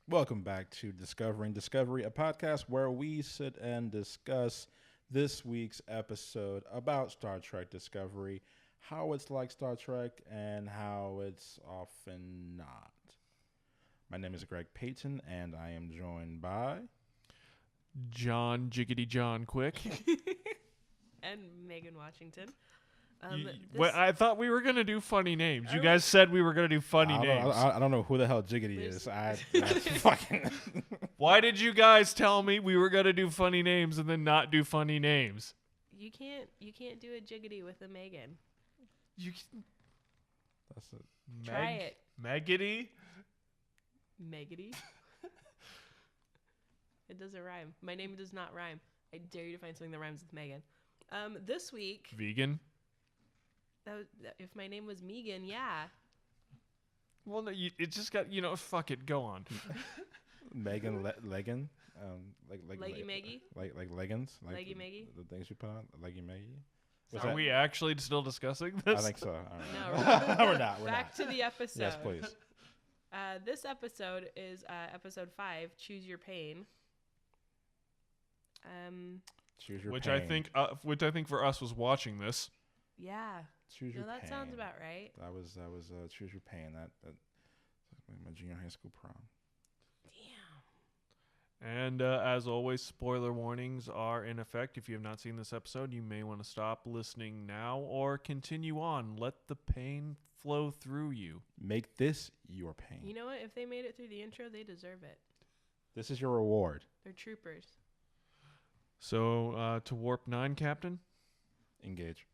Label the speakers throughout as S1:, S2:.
S1: Welcome back to Discovering Discovery, a podcast where we sit and discuss this week's episode about Star Trek Discovery, how it's like Star Trek, and how it's often not. My name is Greg Payton, and I am joined by.
S2: John Jiggity John Quick.
S3: And Megan Washington.
S2: I thought we were gonna do funny names. You guys said we were gonna do funny names.
S1: I don't know who the hell Jiggity is. That's fucking.
S2: Why did you guys tell me we were gonna do funny names and then not do funny names?
S3: You can't do a jiggity with a Megan.
S2: You
S1: That's it.
S3: Try it.
S2: Meggity?
S3: Meggity. It doesn't rhyme. My name does not rhyme. I dare you to find something that rhymes with Megan. This week,
S2: Vegan?
S3: if my name was Megan, yeah.
S2: Well, no, it just got, fuck it, go on.
S1: Megan Leggin.
S3: Leggy Maggie?
S1: Like leggings? Like
S3: Leggy Maggie?
S1: The things you put on? Leggy Maggie?
S2: Are we actually still discussing this?
S1: I think so.
S3: No,
S1: we're not.
S3: Back to the episode.
S1: Yes, please.
S3: This episode is episode 5, Choose Your Pain.
S1: Choose your
S2: which
S1: pain.
S2: I think for us was watching this.
S3: Yeah.
S1: Choose your
S3: that
S1: pain.
S3: sounds about right.
S1: That was Choose Your Pain. That like my junior high school prom.
S3: Damn.
S2: And as always, spoiler warnings are in effect. If you have not seen this episode, you may want to stop listening now or continue on. Let the pain flow through you.
S1: Make this your pain.
S3: You know what? If they made it through the intro, they deserve it.
S1: This is your reward.
S3: They're troopers.
S2: So, to Warp 9, Captain?
S1: Engage.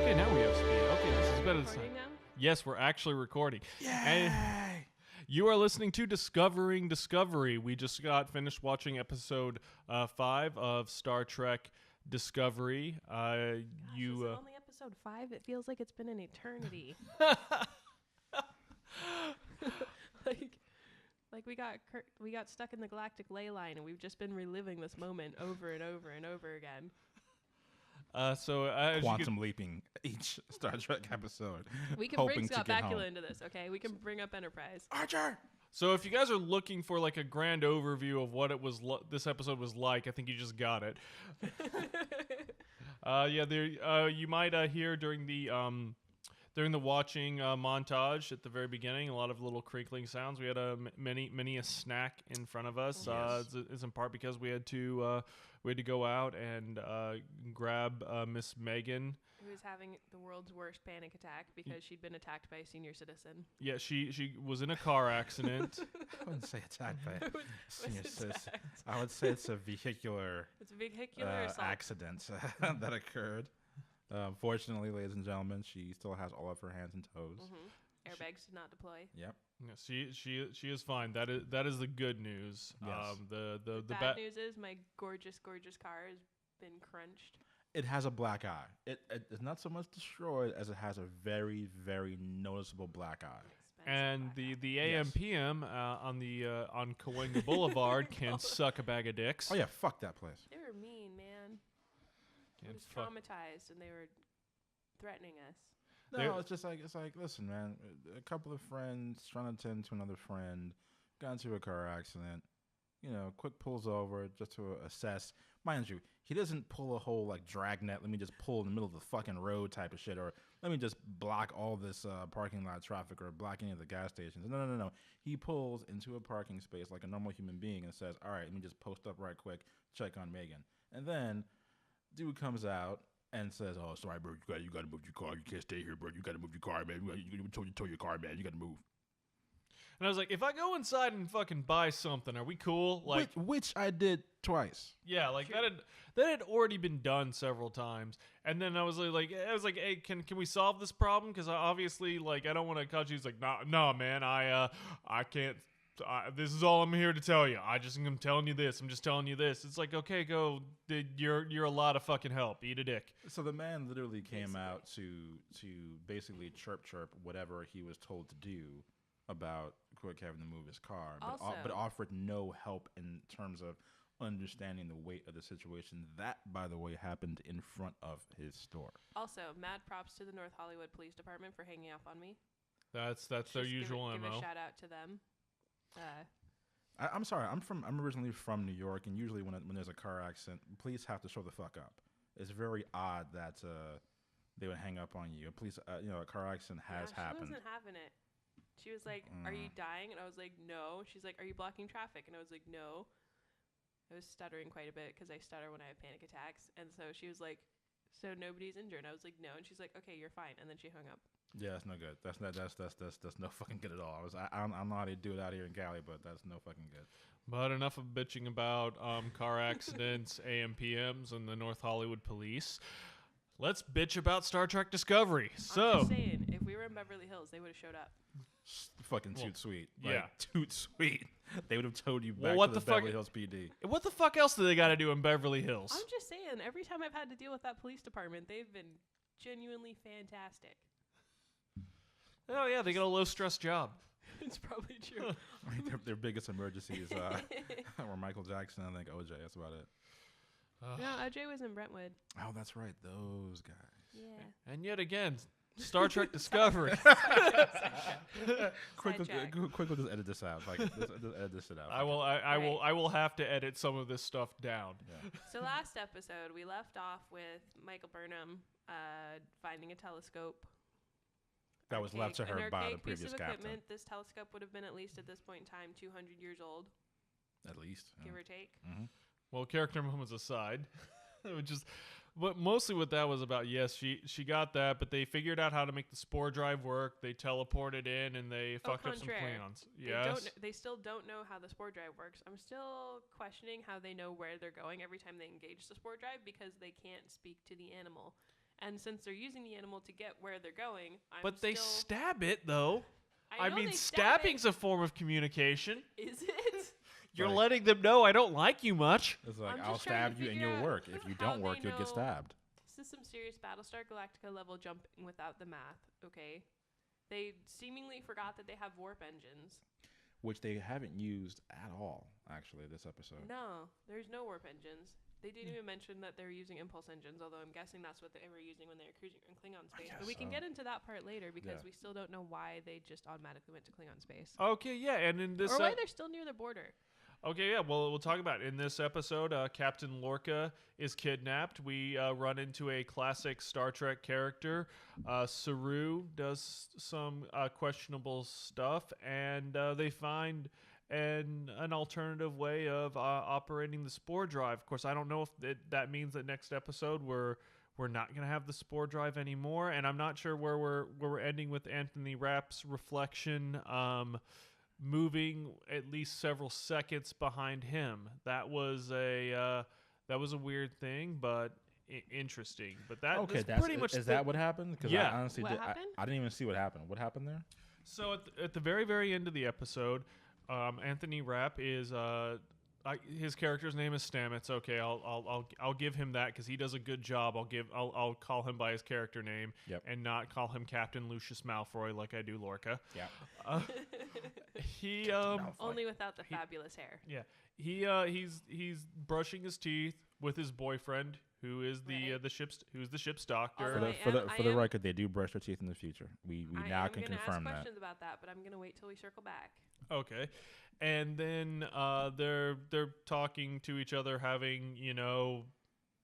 S2: Okay, now we have speed. Okay, this is better this time.
S3: Recording now?
S2: Yes, we're actually recording.
S1: Yay!
S2: And you are listening to Discovering Discovery. We just got finished watching episode 5 of Star Trek Discovery.
S3: Gosh, is it only episode 5? It feels like it's been an eternity. like we got stuck in the galactic ley line, and we've just been reliving this moment over and over and over again.
S2: So as
S1: Quantum leaping each Star Trek episode.
S3: We can
S1: hoping
S3: bring
S1: to
S3: Scott
S1: get home.
S3: Bakula into this, okay? We can bring up Enterprise.
S1: Archer.
S2: So if you guys are looking for like a grand overview of what it was, this episode was like, I think you just got it. You might hear during the watching montage at the very beginning, a lot of little crinkling sounds. We had many a snack in front of us.
S1: Yes.
S2: It's in part because we had to go out and grab Miss Megan.
S3: Who was having the world's worst panic attack because she'd been attacked by a senior citizen.
S2: Yeah, she was in a car accident.
S1: I wouldn't say attacked by a senior citizen.
S3: attacked.
S1: I would say it's a vehicular
S3: It's a vehicular assault.
S1: accident that occurred. Fortunately, ladies and gentlemen, she still has all of her hands and toes.
S3: Mm-hmm. Airbags did not deploy.
S1: Yep.
S2: Yeah, she is fine. That is the good news.
S1: Yes.
S3: The bad news is my gorgeous car has been crunched.
S1: It has a black eye. It is not so much destroyed as it has a very, very noticeable black eye.
S2: And
S3: Expensive
S2: the
S3: black
S2: AM
S1: Yes.
S2: PM on Cahuenga Boulevard can suck a bag of dicks.
S1: Oh yeah, fuck that place.
S3: eye. They were mean, man. I
S2: Can
S3: was
S2: fuck-
S3: traumatized, and they were threatening us.
S1: No, it's just like listen, man. A couple of friends trying to tend to another friend got into a car accident. Quick pulls over just to assess. Mind you, he doesn't pull a whole like dragnet. Let me just pull in the middle of the fucking road type of shit, or let me just block all this parking lot traffic, or block any of the gas stations. No. He pulls into a parking space like a normal human being and says, "All right, let me just post up right quick, check on Megan." And then, dude comes out and says, "Oh, sorry, bro, you gotta move your car. You can't stay here, bro. You gotta move your car, man. You tow your car, man. You gotta move."
S2: And I was like, if I go inside and fucking buy something, are we cool? Like,
S1: which I did twice.
S2: yeah, like that had already been done several times. And then I was like, hey, can we solve this problem? Because obviously, like, I don't want to cut you. He's like, no, man, I can't. This is all I'm here to tell you. I'm telling you this. I'm just telling you this. It's like, okay, go. You're a lot of fucking help. Eat a dick.
S1: So the man literally came out to basically chirp whatever he was told to do about Quick having to move his car, but
S3: Also-
S1: offered no help in terms of understanding the weight of the situation. That, by the way, happened in front of his store.
S3: Also, mad props to the North Hollywood Police Department for hanging up on me.
S2: That's their
S3: Just
S2: usual
S3: give
S2: MO.
S3: a shout out to them.
S1: I'm sorry. I'm originally from New York, and usually when there's a car accident, police have to show the fuck up. It's very odd that they would hang up on you. Police, a car accident has happened.
S3: She wasn't having it. She was like, "Are you dying?" And I was like, "No." She's like, "Are you blocking traffic?" And I was like, "No." I was stuttering quite a bit because I stutter when I have panic attacks. And so she was like, "So nobody's injured?" And I was like, "No." And she's like, "Okay, you're fine." And then she hung up.
S1: Yeah, that's no good. That's no fucking good at all. I don't know how they do it out here in Cali, but that's no fucking good.
S2: But enough of bitching about car accidents, AMPMs, and the North Hollywood Police. Let's bitch about Star Trek Discovery.
S3: I'm
S2: So,
S3: just saying, if we were in Beverly Hills, they would have showed up.
S1: Fucking
S2: Well,
S1: toot sweet.
S2: yeah.
S1: Like, toot sweet. They would have towed you
S2: Well,
S1: back
S2: what
S1: to the
S2: the fuck-
S1: Beverly Hills PD.
S2: what the fuck else do they got to do in Beverly Hills?
S3: I'm just saying, every time I've had to deal with that police department, they've been genuinely fantastic.
S2: Oh yeah, they got a low stress job.
S3: It's probably true.
S1: Their biggest emergencies were Michael Jackson, I think OJ. That's about it.
S3: No, OJ was in Brentwood.
S1: Oh, that's right. Those guys.
S3: Yeah.
S2: And yet again, Star Trek Discovery.
S1: Quickly,
S3: Sidetrack.
S1: quickly, just edit this out. Like, just edit this shit out.
S2: I will have to edit some of this stuff down.
S1: Yeah.
S3: So last episode, we left off with Michael Burnham finding a telescope.
S1: That was left to
S3: An
S1: her by the
S3: archaic piece
S1: previous
S3: of
S1: captain.
S3: equipment. This telescope would have been at least at this point in time 200 years old,
S1: At least.
S3: give or take.
S1: Mm-hmm.
S2: Well, character moments aside, which is, but mostly what that was about. Yes, she got that, but they figured out how to make the spore drive work. They teleported in and they fucked up some
S3: contraire.
S2: Klingons.
S3: They
S2: Yes.
S3: they still don't know how the spore drive works. I'm still questioning how they know where they're going every time they engage the spore drive because they can't speak to the animal. And since they're using the animal to get where they're going,
S2: But they stab it though.
S3: I
S2: I
S3: know
S2: mean,
S3: they stab
S2: stabbing's a form of communication.
S3: Is it?
S2: You're
S1: Right.
S2: letting them know I don't like you much.
S1: It's like,
S3: I'm
S1: I'll
S3: just trying to
S1: stab you and
S3: figure
S1: you'll
S3: out
S1: work. If you
S3: how
S1: don't work,
S3: they
S1: you'll get
S3: know-
S1: stabbed.
S3: This is some serious Battlestar Galactica level jumping without the math, okay? They seemingly forgot that they have warp engines.
S1: Which they haven't used at all, actually, this episode.
S3: No, there's no warp engines. They didn't even mention that they were using impulse engines, although I'm guessing that's what they were using when they were cruising in Klingon space. But we
S1: guess
S3: can
S1: so.
S3: get into that part later because
S1: Yeah.
S3: we still don't know why they just automatically went to Klingon space.
S2: Okay, yeah, and in this
S3: Or why they're still near the border.
S2: okay, yeah, well, we'll talk about it. In this episode, Captain Lorca is kidnapped. We run into a classic Star Trek character. Saru does some questionable stuff, and they find an alternative way of operating the spore drive. Of course, I don't know if that means that next episode we're not gonna have the spore drive anymore, and I'm not sure where we're ending with Anthony Rapp's reflection. Moving at least several seconds behind him. That was a weird thing, but interesting. But that's pretty much
S1: is that what happened? Because
S2: Yeah.
S1: I honestly
S3: What happened?
S1: I didn't even see what happened. What happened there?
S2: So at the very, very end of the episode, Anthony Rapp is his character's name is Stamets. Okay, I'll give him that because he does a good job. I'll call him by his character name and not call him Captain Lucius Malfoy like I do Lorca.
S1: Yeah.
S2: He
S3: Only without the fabulous hair.
S2: Yeah, he's brushing his teeth with his boyfriend, who is the ship's doctor.
S3: Although
S1: For the record, they do brush their teeth in the future. We now can confirm
S3: ask
S1: that.
S3: questions about that, but I'm gonna wait till we circle back.
S2: Okay, and then they're talking to each other, having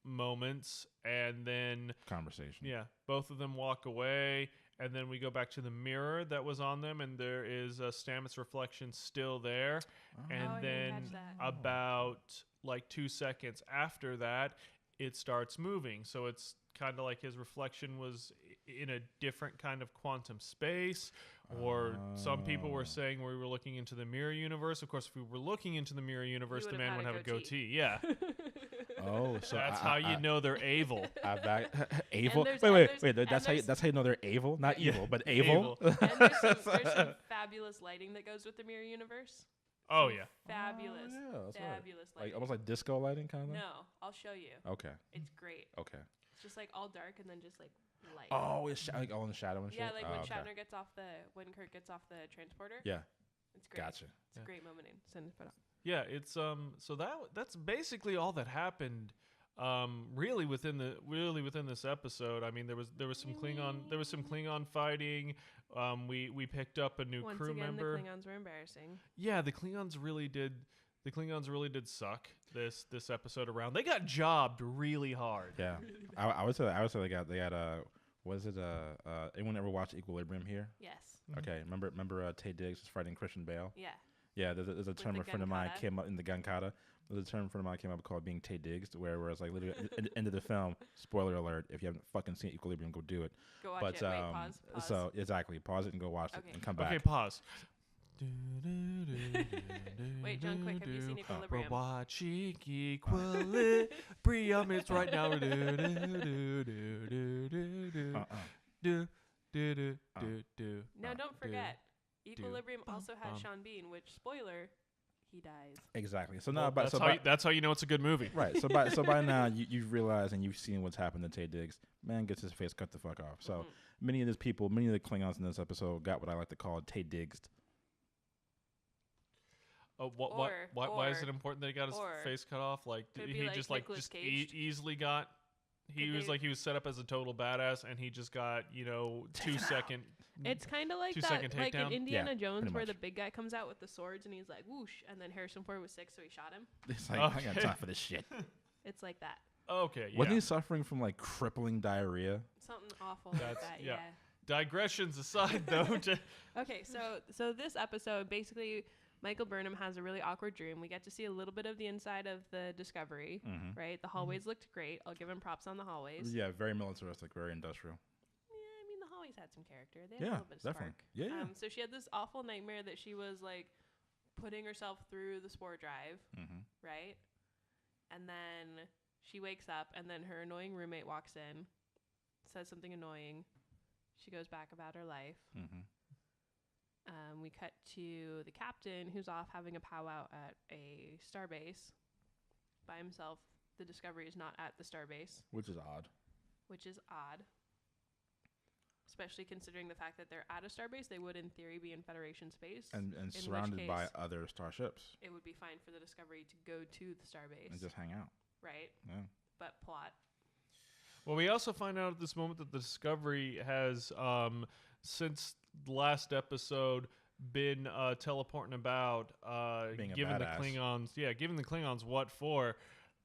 S2: moments, and then
S1: Conversation.
S2: yeah, both of them walk away. And then we go back to the mirror that was on them, and there is a Stamets reflection still there. And
S3: I didn't
S2: then
S3: catch that.
S2: about like 2 seconds after that, it starts moving. So it's kind of like his reflection was in a different kind of quantum space. Or some people were saying we were looking into the mirror universe. Of course, if we were looking into the mirror universe, the
S3: would've
S2: man
S3: had
S2: would
S3: a
S2: have a goatee. Yeah.
S1: Oh, so
S2: That's how you know they're evil.
S1: Evil.
S3: there's-
S1: Wait.
S3: and
S1: That's how you,
S3: there's-
S1: that's how you know they're evil, not
S2: Yeah.
S1: evil, but evil.
S2: Evil.
S3: And there's some fabulous lighting that goes with the mirror universe.
S2: Oh, yeah.
S3: Fabulous.
S1: Oh, yeah, that's right.
S3: Fabulous
S1: Like
S3: lighting.
S1: almost like disco lighting, kind of.
S3: No, I'll show you.
S1: Okay.
S3: It's great.
S1: Okay.
S3: It's just like all dark and then just like light.
S1: Oh, it's like all in the shadow and shit.
S3: yeah, like
S1: oh,
S3: when
S1: okay.
S3: Shatner when Kirk gets off the transporter.
S1: Yeah.
S3: It's great.
S1: Gotcha.
S3: It's a great moment in Cinema.
S2: Yeah, it's so that's basically all that happened. Really within this episode. I mean, there was some Klingon fighting. We picked up a new
S3: Once
S2: crew
S3: again,
S2: member.
S3: the Klingons were embarrassing.
S2: Yeah, the Klingons really did. The Klingons really did suck this episode around. They got jobbed really hard.
S1: Yeah, I would say they got was it anyone ever watch Equilibrium here?
S3: Yes.
S1: Okay, remember Tay Diggs was fighting Christian Bale?
S3: Yeah.
S1: Yeah, there's a term
S3: the
S1: a friend of mine
S3: Gunkata.
S1: came up in the Gunkata. There's a term a friend of mine came up called being Tay Diggs, where it's like literally at the end of the film. Spoiler alert: if you haven't fucking seen Equilibrium, go do it.
S3: Go watch
S1: But
S3: it. Wait, pause.
S1: so exactly, pause it and go watch it
S3: Okay.
S1: and come back.
S2: Okay, pause.
S3: Wait, John, quick, have you seen
S2: We're
S3: Equilibrium?
S2: watching Equilibrium. It's right now.
S3: No, don't forget. Equilibrium
S2: bum,
S3: also has
S2: bum.
S3: Sean Bean, which, spoiler, he dies.
S1: Exactly. So
S2: Well,
S1: now,
S2: that's how you know it's a good movie.
S1: right. So by now you've realized and you've seen what's happened to Tay Diggs. Man gets his face cut the fuck off. So many of the Klingons in this episode got what I like to call Tay Diggs.
S2: Why is it important that he got his
S3: or
S2: face cut off? Like
S3: could
S2: did
S3: be
S2: he
S3: like
S2: just
S3: Nicolas Caged.
S2: easily got? He
S3: Could
S2: was
S3: they-
S2: like he was set up as a total badass, and he just got 2-second.
S3: It's kind of like
S2: 2-second
S3: that, like in
S2: takedown?
S3: Indiana Jones,
S1: pretty
S3: where
S1: much.
S3: the big guy comes out with the swords and he's like, whoosh, and then Harrison Ford was sick, so he shot him.
S1: It's like I ain't got
S2: Okay.
S1: time for this shit.
S3: It's like that.
S2: Okay, yeah.
S1: Wasn't he suffering from like crippling diarrhea?
S3: Something awful like
S2: That's-
S3: that,
S2: yeah.
S3: yeah.
S2: Digressions aside, though.
S3: Okay, so this episode, basically, Michael Burnham has a really awkward dream. We get to see a little bit of the inside of the Discovery,
S1: Mm-hmm.
S3: right? The hallways looked great. I'll give him props on the hallways.
S1: Yeah, very militaristic, very industrial.
S3: Yeah, I mean, the hallways had some character. They had a
S1: Yeah,
S3: little bit of
S1: definitely.
S3: spark.
S1: Yeah.
S3: So she had this awful nightmare that she was like putting herself through the spore drive,
S1: Mm-hmm.
S3: right? And then she wakes up, and then her annoying roommate walks in, says something annoying. She goes back about her life.
S1: Mm-hmm.
S3: We cut to the captain, who's off having a powwow at a starbase by himself. The Discovery is not at the starbase,
S1: Which is odd.
S3: which is odd. Especially considering the fact that they're at a starbase, they would in theory be in Federation space.
S1: And
S3: which
S1: surrounded by
S3: case-
S1: other starships
S3: It would be fine for the Discovery to go to the starbase,
S1: and just hang out.
S3: right?
S1: Yeah.
S3: But plot.
S2: Well, we also find out at this moment that the Discovery has, since the last episode, been teleporting about,
S1: Being a
S2: giving the
S1: badass.
S2: giving the Klingons what for.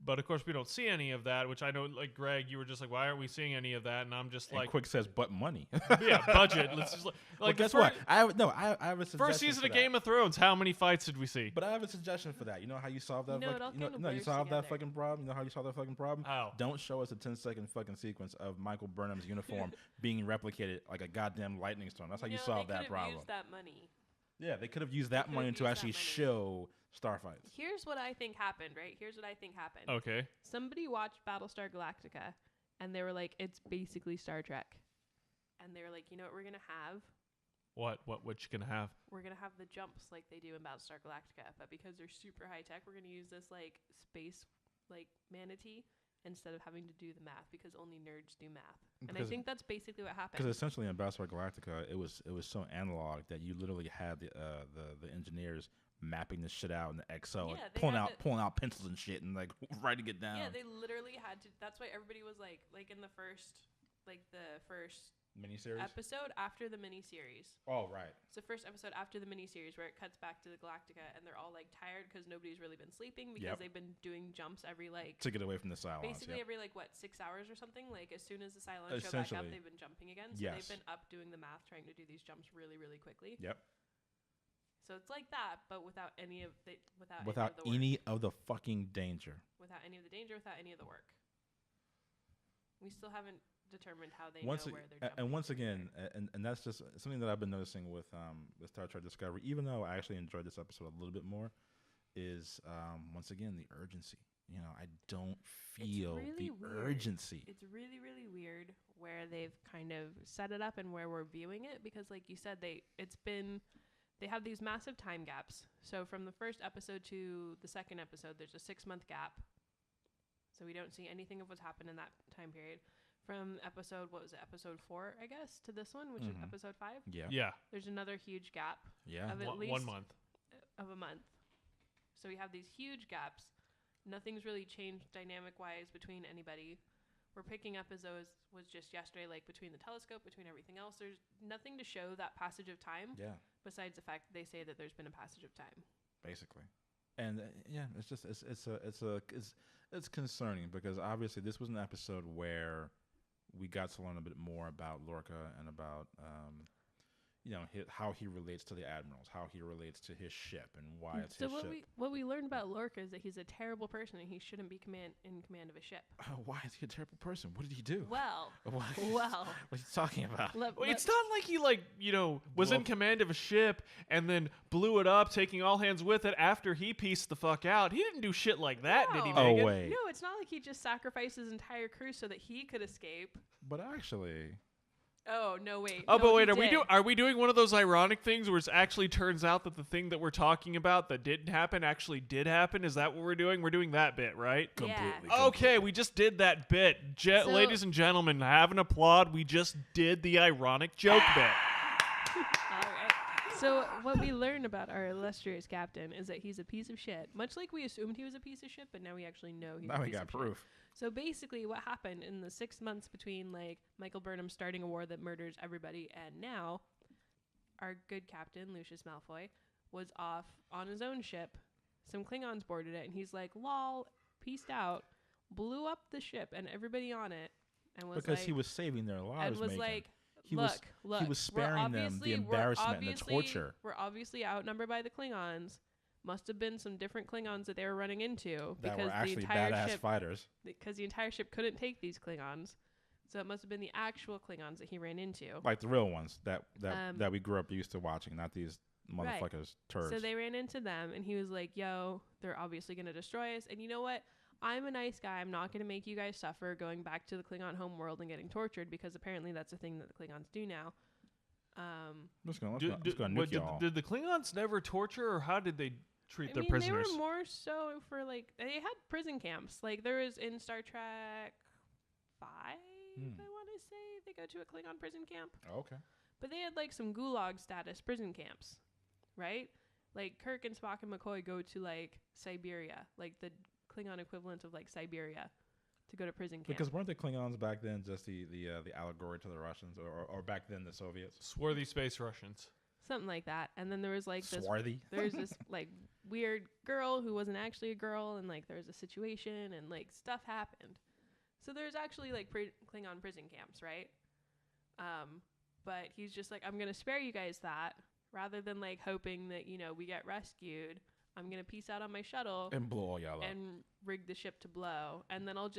S2: But of course, we don't see any of that. Which I know, like Greg, you were just like, "Why aren't we seeing any of that?" And I'm just
S1: And
S2: like,
S1: Quick says, "But money."
S2: "Yeah, budget." Let's just
S1: Well,
S2: like
S1: guess
S2: the
S1: what? I have a suggestion.
S2: first season
S1: for
S2: of
S1: that.
S2: Game of Thrones. How many fights did we see?
S1: But I have a suggestion for that. You know how you solve that?
S3: No, it all
S1: you know,
S3: kinda
S1: no, you
S3: blurs
S1: solve that
S3: together.
S1: fucking problem. You know how you solve that fucking problem?
S2: How?
S1: Don't show us a 10-second fucking sequence of Michael Burnham's uniform being replicated like a goddamn lightning storm. That's how you
S3: No,
S1: solve
S3: they
S1: that
S3: could've
S1: problem.
S3: used that money.
S1: Yeah, they could have used that
S3: could've
S1: money
S3: used
S1: to
S3: that
S1: actually
S3: money.
S1: show starfights.
S3: Here's what I think happened, right? Here's what I think happened.
S2: Okay.
S3: Somebody watched Battlestar Galactica, and they were like, "It's basically Star Trek," and they were like, "You know what we're gonna have?
S2: What you gonna have?
S3: We're gonna have the jumps like they do in Battlestar Galactica, but because they're super high tech, we're gonna use this like space like manatee instead of having to do the math because only nerds do math." And I
S1: Because-
S3: think that's basically what happened.
S1: Because essentially in Battlestar Galactica, it was so analog that you literally had the engineers mapping this shit out in the Excel,
S3: Yeah,
S1: like,
S3: they
S1: pulling
S3: had
S1: out
S3: it-
S1: pulling out pencils and shit and like writing it down.
S3: Yeah, they literally had to. That's why everybody was like in the first
S1: Miniseries.
S3: episode after the miniseries.
S1: Oh right.
S3: It's the first episode after the miniseries where it cuts back to the Galactica, and they're all like tired because nobody's really been sleeping because
S1: Yep.
S3: they've been doing jumps every like
S1: To get away from the Cylons.
S3: basically
S1: yeah.
S3: every like what 6 hours or something. Like as soon as the Cylons show back up,
S1: Essentially.
S3: they've been jumping again. So
S1: Yes.
S3: they've been up doing the math, trying to do these jumps really, really quickly.
S1: Yep.
S3: So it's like that, but without any of the
S1: Without
S3: any
S1: any of the fucking danger.
S3: without any of the danger, without any of the work. We still haven't determined how they
S1: Once
S3: know
S1: ag-
S3: where they're
S1: a-
S3: jumping.
S1: and once
S3: either.
S1: again, and that's just something that I've been noticing with Star Trek Discovery. Even though I actually enjoyed this episode a little bit more, is once again the urgency. You know, I don't feel
S3: really
S1: the
S3: weird.
S1: urgency.
S3: It's really, really weird where they've kind of set it up and where we're viewing it because, like you said, they have these massive time gaps. So from the first episode to the second episode, there's a 6-month gap. So we don't see anything of what's happened in that time period. From episode 4, I guess, to this one, which is
S1: Mhm.
S3: episode 5,
S1: Yeah.
S2: Yeah.
S3: there's another huge gap
S1: Yeah.
S3: of at
S2: One
S3: least
S2: month.
S3: of a month. So we have these huge gaps. Nothing's really changed dynamic-wise between anybody. We're picking up as though it was just yesterday, like between the telescope, between everything else. There's nothing to show that passage of time
S1: Yeah,
S3: besides the fact that they say that there's been a passage of time.
S1: basically. And yeah, it's just it's concerning because obviously this was an episode where we got to learn a bit more about Lorca and about how he relates to the admirals, how he relates to his ship, and why it's
S3: So
S1: his ship.
S3: what we learned about Lorca is that he's a terrible person and he shouldn't be in command of a ship.
S1: Why is he a terrible person? What did he do?
S3: Well,
S1: What
S3: well.
S1: are you talking about?
S2: Well, it's not like he was in
S1: Well-
S2: command of a ship and then blew it up, taking all hands with it after he pieced the fuck out. He didn't do shit like that, did he,
S3: No.
S1: Oh,
S2: Megan?
S1: wait.
S3: No, it's not like he just sacrificed his entire crew so that he could escape.
S1: But actually,
S3: Oh no, wait.
S2: Oh,
S3: No,
S2: but
S3: he
S2: wait,
S3: did.
S2: are we doing one of those ironic things where it actually turns out that the thing that we're talking about that didn't happen actually did happen? Is that what we're doing? We're doing that bit, right?
S1: completely.
S2: Okay, we just did that bit.
S3: So-
S2: Ladies and gentlemen, have an applaud. We just did the ironic joke bit.
S3: All right. So what we learn about our illustrious captain is that he's a piece of shit. Much like we assumed he was a piece of shit, but now we actually know he's a
S1: Now we
S3: piece
S1: got
S3: of shit.
S1: proof.
S3: So basically what happened in the 6 months between like Michael Burnham starting a war that murders everybody and now our good captain, Lucius Malfoy, was off on his own ship. Some Klingons boarded it and he's like, lol, peaced out, blew up the ship and everybody on it and was
S1: Because
S3: like,
S1: he was saving their lives.
S3: and was
S1: Megan.
S3: like,
S1: He
S3: look,
S1: was-
S3: look,
S1: he was sparing them the embarrassment and the torture.
S3: We're obviously outnumbered by the Klingons. Must have been some different Klingons that they were running into
S1: that
S3: because
S1: were
S3: the
S1: actually
S3: entire
S1: badass
S3: ship
S1: fighters.
S3: because the entire ship couldn't take these Klingons. So it must have been the actual Klingons that he ran into.
S1: Like the real ones that
S3: Um,
S1: we grew up used to watching, not these
S3: Right.
S1: motherfuckers turds.
S3: So they ran into them, and he was like, yo, they're obviously going to destroy us. And you know what? I'm a nice guy. I'm not going to make you guys suffer going back to the Klingon homeworld and getting tortured because apparently that's a thing that the Klingons do now.
S1: let's go
S2: Did
S1: nuke y'all.
S2: the Klingons never torture, or how did they treat
S3: I
S2: their
S3: mean,
S2: prisoners?
S3: they were more so for like they had prison camps. Like there was in Star Trek 5, I want to say they go to a Klingon prison camp,
S1: Okay.
S3: but they had like some gulag status prison camps, right? Like Kirk and Spock and McCoy go to like Siberia, like the Klingon equivalent of like Siberia, to go to prison camp.
S1: Because weren't the Klingons back then just the allegory to the Russians, or back then the Soviets?
S2: Swarthy space Russians.
S3: Something like that. And then there was like this
S1: Swarthy.
S3: there's this like weird girl who wasn't actually a girl, and like there was a situation and like stuff happened. So there's actually like Klingon prison camps, right? But he's just like, I'm gonna spare you guys that rather than like hoping that we get rescued. I'm gonna peace out on my shuttle
S1: And blow all y'all up.
S3: and rig the ship to blow, and then I'll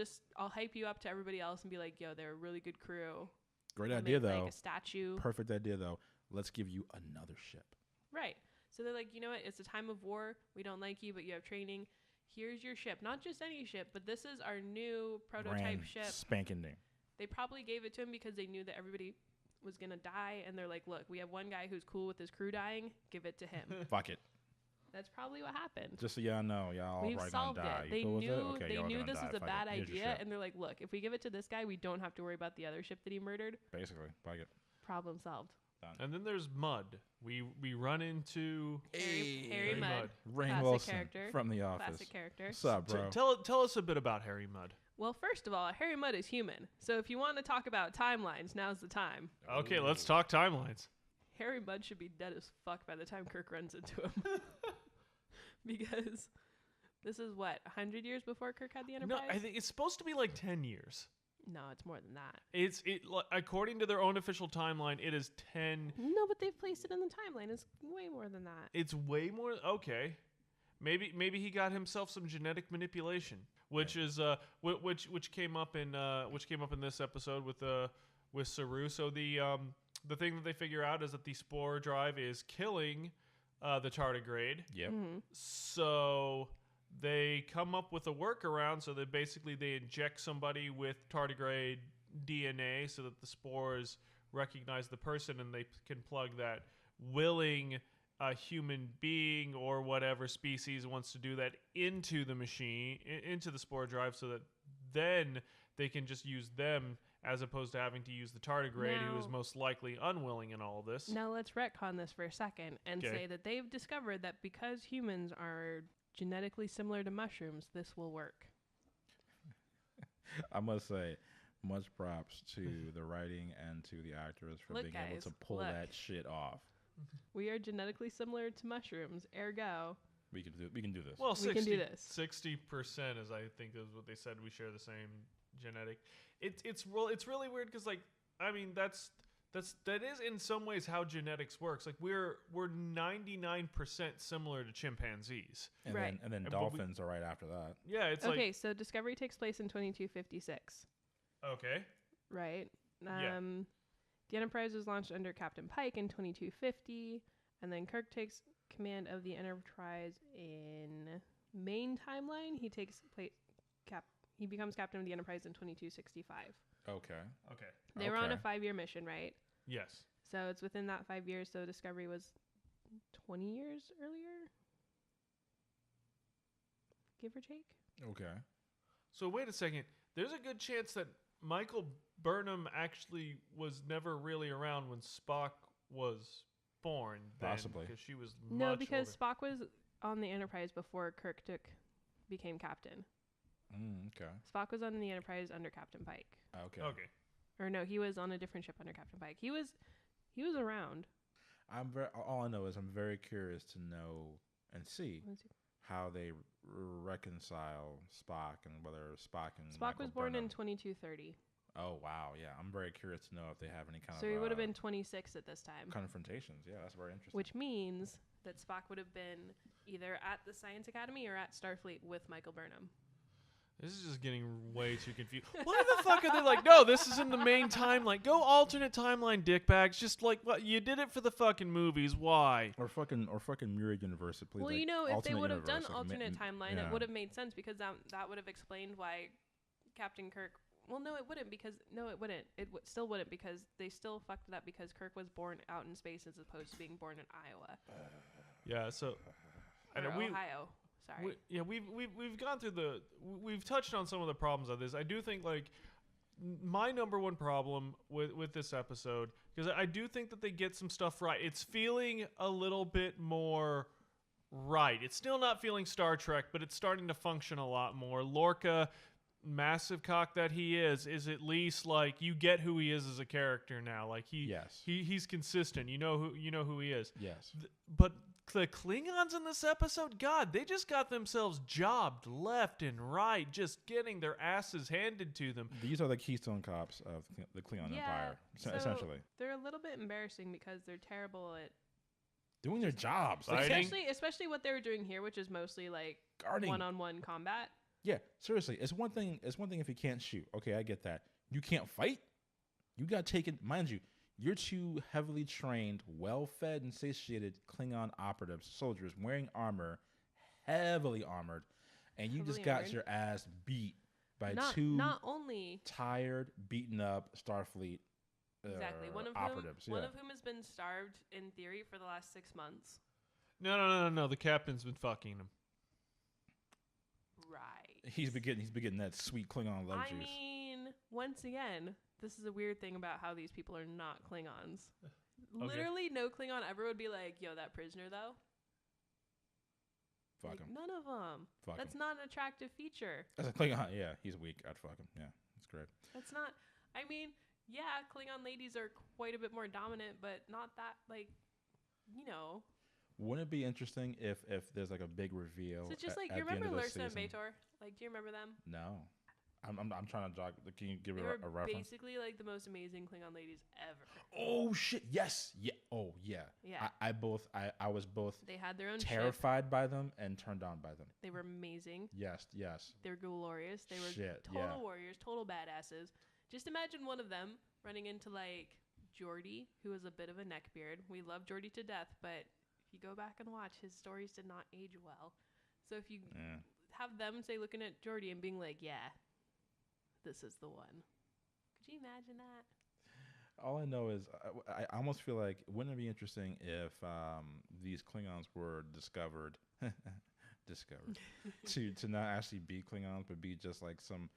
S3: hype you up to everybody else and be like, yo, they're a really good crew.
S1: Great
S3: We'll
S1: idea,
S3: make,
S1: though.
S3: like a statue.
S1: Perfect idea, though. Let's give you another ship.
S3: Right. So they're like, you know what? It's a time of war. We don't like you, but you have training. Here's your ship. Not just any ship, but this is our new prototype
S1: Brand
S3: ship.
S1: spanking new.
S3: They probably gave it to him because they knew that everybody was going to die. And they're like, look, we have one guy who's cool with his crew dying. Give it to him.
S1: Fuck it.
S3: That's probably what happened.
S1: Just so y'all know, y'all
S3: We've
S1: right
S3: solved
S1: gonna die.
S3: it.
S1: You
S3: They
S1: cool with it?
S3: knew
S1: Okay,
S3: they
S1: y'all
S3: knew
S1: gonna
S3: this
S1: die.
S3: was a
S1: Fuck
S3: bad
S1: it. Here's your
S3: idea.
S1: ship.
S3: And they're like, look, if we give it to this guy, we don't have to worry about the other ship that he murdered.
S1: Basically, fuck it.
S3: Problem solved.
S1: Done.
S2: And then there's Mud. We run into
S3: Harry Mudd.
S1: Rainn
S3: Classic
S1: Wilson
S3: character.
S1: from The Office.
S3: Classic character.
S1: What's up, bro?
S2: Tell us a bit about Harry Mudd.
S3: Well, first of all, Harry Mudd is human. So if you want to talk about timelines, now's the time.
S2: Okay, let's talk timelines.
S3: Harry Mudd should be dead as fuck by the time Kirk runs into him. Because this is what, 100 years before Kirk had the
S2: No,
S3: Enterprise?
S2: I think it's supposed to be like 10 years.
S3: No, it's more than that.
S2: According to their own official timeline, it is 10.
S3: No, but they've placed it in the timeline. It's way more than that.
S2: It's way more. Okay, maybe he got himself some genetic manipulation, which is which came up in this episode with Saru. So the thing that they figure out is that the spore drive is killing the tardigrade.
S1: Yep.
S3: Mm-hmm.
S2: So they come up with a workaround. So that basically they inject somebody with tardigrade DNA so that the spores recognize the person and they can plug that willing human being or whatever species wants to do that into the machine, into the spore drive, so that then they can just use them as opposed to having to use the tardigrade, who is
S3: Now-
S2: most likely unwilling in all of this.
S3: Now let's retcon this for a second and
S2: Okay.
S3: say that they've discovered that because humans are genetically similar to mushrooms, this will work.
S1: I must say, much props to the writing and to the actors for
S3: Look,
S1: being able
S3: guys,
S1: to pull
S3: look.
S1: that shit off.
S3: We are genetically similar to mushrooms, ergo.
S1: We can do this.
S2: Well,
S3: We can do this.
S2: 60% is, I think, is what they said. We share the same genetic. It's really weird because, like, I mean, that is in some ways how genetics works. Like, we're 99% similar to chimpanzees.
S1: and
S3: Right.
S1: then
S2: But we-
S1: dolphins are right after that.
S2: Yeah, it's
S3: Okay, so Discovery takes place in 2256,
S2: like okay.
S3: right?
S2: Yeah.
S3: The Enterprise was launched under Captain Pike in 2250, and then Kirk takes command of the Enterprise in main timeline. He becomes captain of the Enterprise in 2265.
S1: Okay.
S2: Okay.
S3: They were on a
S1: Okay.
S3: 5-year mission, right?
S2: Yes.
S3: So it's within that 5 years. So Discovery was 20 years earlier, give or take.
S1: Okay.
S2: So wait a second. There's a good chance that Michael Burnham actually was never really around when Spock was born.
S1: Possibly.
S2: Because she was
S3: No,
S2: much
S3: because
S2: older.
S3: Spock was on the Enterprise before Kirk became captain.
S1: Okay.
S3: Spock was on the Enterprise under Captain Pike.
S1: Okay.
S2: Okay.
S3: Or no, he was on a different ship under Captain Pike. He was around.
S1: All I know is I'm very curious to know and see
S3: Was he-
S1: how they reconcile Spock and whether Spock and
S3: Spock
S1: Michael
S3: was born in
S1: Burnham-
S3: 2230.
S1: Oh wow, yeah. I'm very curious to know if they have any kind
S3: So
S1: of
S3: he would have been 26 at this time.
S1: confrontations. Yeah, that's very interesting.
S3: Which means that Spock would have been either at the Science Academy or at Starfleet with Michael Burnham.
S2: This is just getting way too confused. Why the fuck are they like, no, this is in the main timeline. Go alternate timeline, dickbags. Just like, what? You did it for the fucking movies. Why?
S1: Or fucking Myriad Universe, please.
S3: Well,
S1: like,
S3: you know, if they
S1: alternate
S3: would have done
S1: universe, like,
S3: alternate timeline,
S1: yeah.
S3: it would have made sense because that would have explained why Captain Kirk. Well, no, it wouldn't because it wouldn't. It still wouldn't because they still fucked it up because Kirk was born out in space as opposed to being born in Iowa
S2: Yeah, so.
S3: or
S2: And we,
S3: Ohio. Sorry.
S2: we've gone through we've touched on some of the problems of this. I do think like my number one problem with this episode, because I do think that they get some stuff right. It's feeling a little bit more right. It's still not feeling Star Trek, but it's starting to function a lot more. Lorca, massive cock that he is at least like you get who he is as a character now. Like
S1: Yes.
S2: he's consistent. You know who he is.
S1: Yes.
S2: But the Klingons in this episode, God, they just got themselves jobbed left and right, just getting their asses handed to them.
S1: These are the Keystone Cops of the Klingon Empire,
S3: so
S1: essentially.
S3: they're a little bit embarrassing because they're terrible at
S1: Doing their jobs. Like,
S2: Fighting.
S3: especially what they were doing here, which is mostly like
S1: guarding.
S3: one-on-one combat.
S1: Yeah, seriously. It's one thing if you can't shoot. Okay, I get that. You can't fight? You got taken, mind you, you're two heavily trained, well-fed and satiated Klingon operatives, soldiers wearing armor, heavily armored, and you just
S3: Heavily
S1: got
S3: armored.
S1: your ass beat by
S3: Not
S1: two
S3: only
S1: tired, beaten up Starfleet
S3: exactly one of
S1: operatives.
S3: whom
S1: yeah.
S3: has been starved in theory for the last 6 months.
S2: No. The captain's been fucking him.
S3: Right.
S1: He's been getting that sweet Klingon love
S3: I
S1: juice.
S3: mean, once again, this is a weird thing about how these people are not Klingons.
S2: Okay.
S3: Literally, no Klingon ever would be like, "Yo, that prisoner though."
S1: Fuck
S3: Like,
S1: him.
S3: none of them.
S1: Fuck
S3: That's
S1: him.
S3: not an attractive feature.
S1: As a Klingon, yeah, he's weak. I'd fuck him. Yeah, that's great.
S3: That's not. I mean, yeah, Klingon ladies are quite a bit more dominant, but not that like, you know.
S1: Wouldn't it be interesting if there's like a big reveal?
S3: So it's just like
S1: at
S3: you
S1: the end
S3: remember
S1: of the
S3: Lursa and
S1: season?
S3: Bator? Like, do you remember them?
S1: No, I'm trying to jog. Can you give
S3: They
S1: it
S3: were
S1: a reference?
S3: basically like the most amazing Klingon ladies ever.
S1: Oh shit! Yes. Yeah. Oh yeah.
S3: Yeah.
S1: I was both
S3: They had their own ship.
S1: terrified by them and turned on by them.
S3: They were amazing.
S1: Yes. Yes.
S3: They were glorious. They were
S1: Shit,
S3: total
S1: yeah.
S3: warriors, total badasses. Just imagine one of them running into like Geordi, who was a bit of a neckbeard. We love Geordi to death, but if you go back and watch, his stories did not age well. So if you
S1: Yeah.
S3: have them say looking at Geordi and being like, "Yeah, this is the one." Could you imagine that?
S1: All I know is I almost feel like wouldn't it be interesting if these Klingons were discovered to not actually be Klingons but be just like some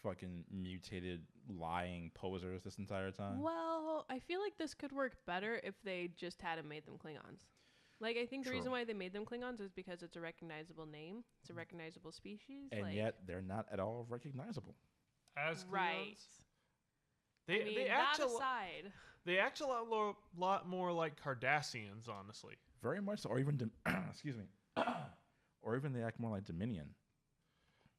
S1: fucking mutated lying posers this entire time.
S3: Well, I feel like this could work better if they just hadn't made them Klingons. Like, I think the
S1: True.
S3: reason why they made them Klingons is because it's a recognizable name. It's a recognizable species.
S1: And
S3: like,
S1: yet they're not at all recognizable.
S2: As Klingons,
S3: right.
S2: They
S3: I mean,
S2: they
S3: that
S2: act a
S3: aside,
S2: they act a lot more like Cardassians, honestly.
S1: Very much so. Or even, excuse me. Or even they act more like Dominion.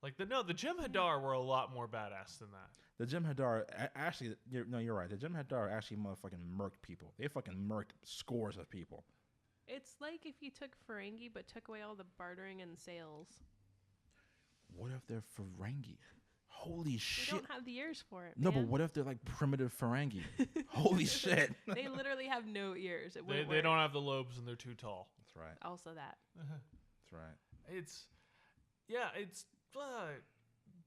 S2: Like the Jem'Hadar were a lot more badass than that.
S1: The Jem'Hadar, actually, you're right. The Jem'Hadar actually motherfucking murked people. They fucking murked scores of people.
S3: it's like if you took Ferengi but took away all the bartering and sales.
S1: What if they're Ferengi? Holy
S3: They
S1: shit.
S3: don't have the ears for it.
S1: No, but
S3: man.
S1: what if they're like primitive Ferengi? Holy shit.
S3: They literally have no ears. It
S2: They
S3: wouldn't
S2: they
S3: work.
S2: don't have the lobes and they're too tall.
S1: That's right.
S3: Also that.
S1: That's right.
S2: It's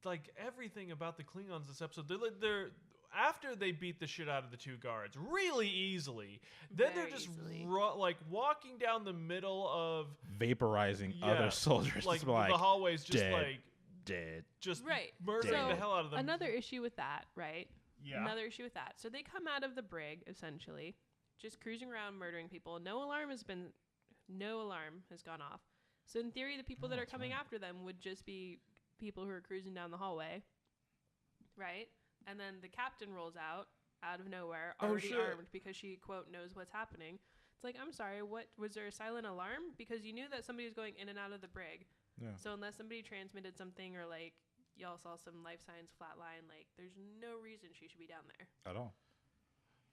S2: like everything about the Klingons this episode. They're after they beat the shit out of the two guards really easily. Then
S3: Very
S2: they're just
S3: easily.
S2: like walking down the middle of
S1: Vaporizing
S2: Yeah,
S1: other soldiers.
S2: like
S1: Just
S2: the
S1: like
S2: hallways, just
S1: dead.
S2: like
S1: dead.
S2: just
S3: Right.
S2: murdering
S3: So,
S2: the hell out of them.
S3: Another issue with that, right?
S2: Yeah.
S3: Another issue with that. So they come out of the brig, essentially, just cruising around murdering people. No alarm has gone off. So in theory, the people
S1: Oh,
S3: that are
S1: that's
S3: coming
S1: right.
S3: after them would just be people who are cruising down the hallway, right? And then the captain rolls out of nowhere,
S1: Oh,
S3: already
S1: shit.
S3: armed because she, quote, knows what's happening. It's like, I'm sorry, what? Was there a silent alarm? Because you knew that somebody was going in and out of the brig.
S1: Yeah.
S3: So unless somebody transmitted something or, like, y'all saw some life signs flatline, like, there's no reason she should be down there.
S1: At all.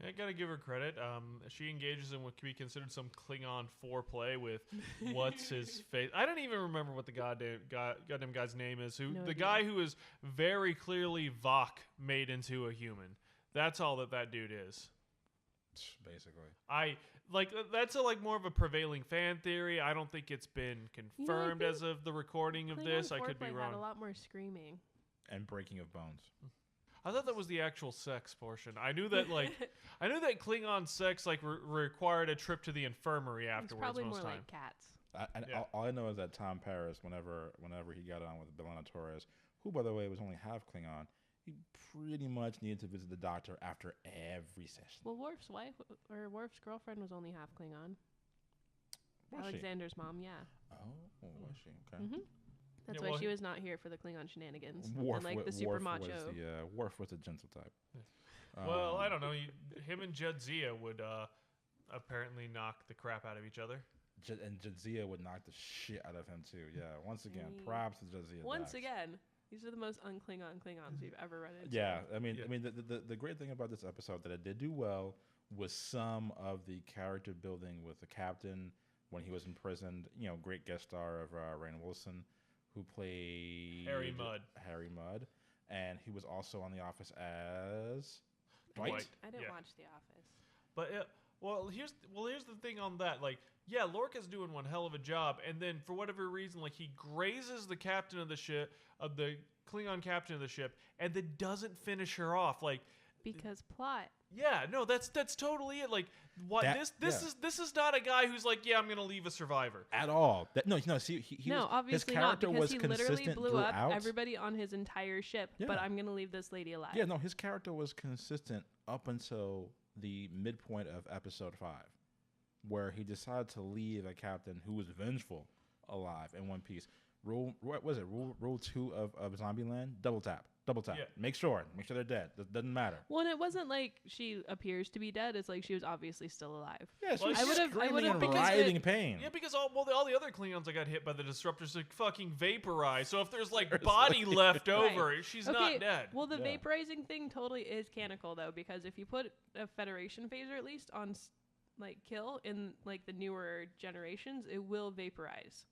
S2: I gotta give her credit. She engages in what can be considered some Klingon foreplay with what's his face. I don't even remember what the goddamn guy's name is.
S3: No
S2: The
S3: idea.
S2: guy who is very clearly Vok made into a human. That's all that dude is.
S1: Basically.
S2: I like that's more of a prevailing fan theory. I don't think it's been confirmed
S3: think
S2: as of the recording of
S3: Klingon
S2: this. I could be
S3: foreplay
S2: wrong.
S3: had a lot more screaming.
S1: And breaking of bones.
S2: I thought that was the actual sex portion. I knew that Klingon sex required a trip to the infirmary
S3: It's
S2: afterwards
S3: probably
S2: most
S3: more
S2: time.
S3: like cats.
S2: Yeah.
S1: All I know is that Tom Paris, whenever he got on with B'Elanna Torres, who by the way was only half Klingon, he pretty much needed to visit the doctor after every session.
S3: Well, Worf's wife or Worf's girlfriend was only half Klingon.
S1: Was she?
S3: Alexander's mom, yeah.
S1: Oh, was she? Okay.
S3: hmm That's
S2: Yeah,
S3: why
S2: well,
S3: she was not here for the Klingon shenanigans.
S1: Worf,
S3: and like the
S1: wa-
S3: super
S1: Worf
S3: macho.
S1: Worf was the gentle type.
S2: Well, I don't know. Him and Jadzia would apparently knock the crap out of each other.
S1: And Jadzia would knock the shit out of him too. Yeah. Once again,
S3: Mm.
S1: props to Jadzia.
S3: Once
S1: Dax.
S3: again, these are the most unklingon Klingons we've ever run into.
S1: Yeah, I mean,
S2: Yeah.
S1: the great thing about this episode that it did do well was some of the character building with the captain when he was imprisoned. You know, great guest star of Rainn Wilson, who played
S2: Harry Mudd.
S1: Harry Mudd, and he was also on The Office as Dwight.
S2: Dwight.
S3: I didn't
S2: Yeah.
S3: watch The Office.
S2: But here's the thing on that. Like, yeah, Lorca's doing one hell of a job, and then for whatever reason, like he grazes the captain of the ship, of the Klingon captain of the ship, and then doesn't finish her off. Like,
S3: Because plot.
S2: yeah, no, that's totally it. Like, what
S1: That-
S2: this is not a guy who's like, yeah, I'm gonna leave a survivor.
S1: At all. No. See, he
S3: No,
S1: was,
S3: obviously
S1: his
S3: not,
S1: character
S3: because
S1: was
S3: he literally
S1: consistent
S3: blew up
S1: throughout.
S3: everybody on his entire ship. But
S1: Yeah.
S3: I'm gonna leave this lady alive.
S1: Yeah, no, his character was consistent up until the midpoint of episode 5, where he decided to leave a captain who was vengeful alive in one piece. Rule 2 of Zombieland? Double tap.
S2: Yeah.
S1: Make sure they're dead. Doesn't matter.
S3: Well, and it wasn't like she appears to be dead. It's like she was obviously still alive.
S1: Yeah,
S2: Well,
S1: she's
S2: I would've-
S1: screaming and
S3: because
S1: writhing pain.
S2: Yeah, because all the other Klingons that got hit by the disruptors like fucking vaporized. So if there's like
S1: Seriously.
S2: body left over,
S3: Right.
S2: she's
S3: Okay,
S2: not dead.
S3: Well, the
S1: Yeah.
S3: vaporizing thing totally is canonical though, because if you put a Federation phaser at least on like kill in like the newer generations, it will vaporize.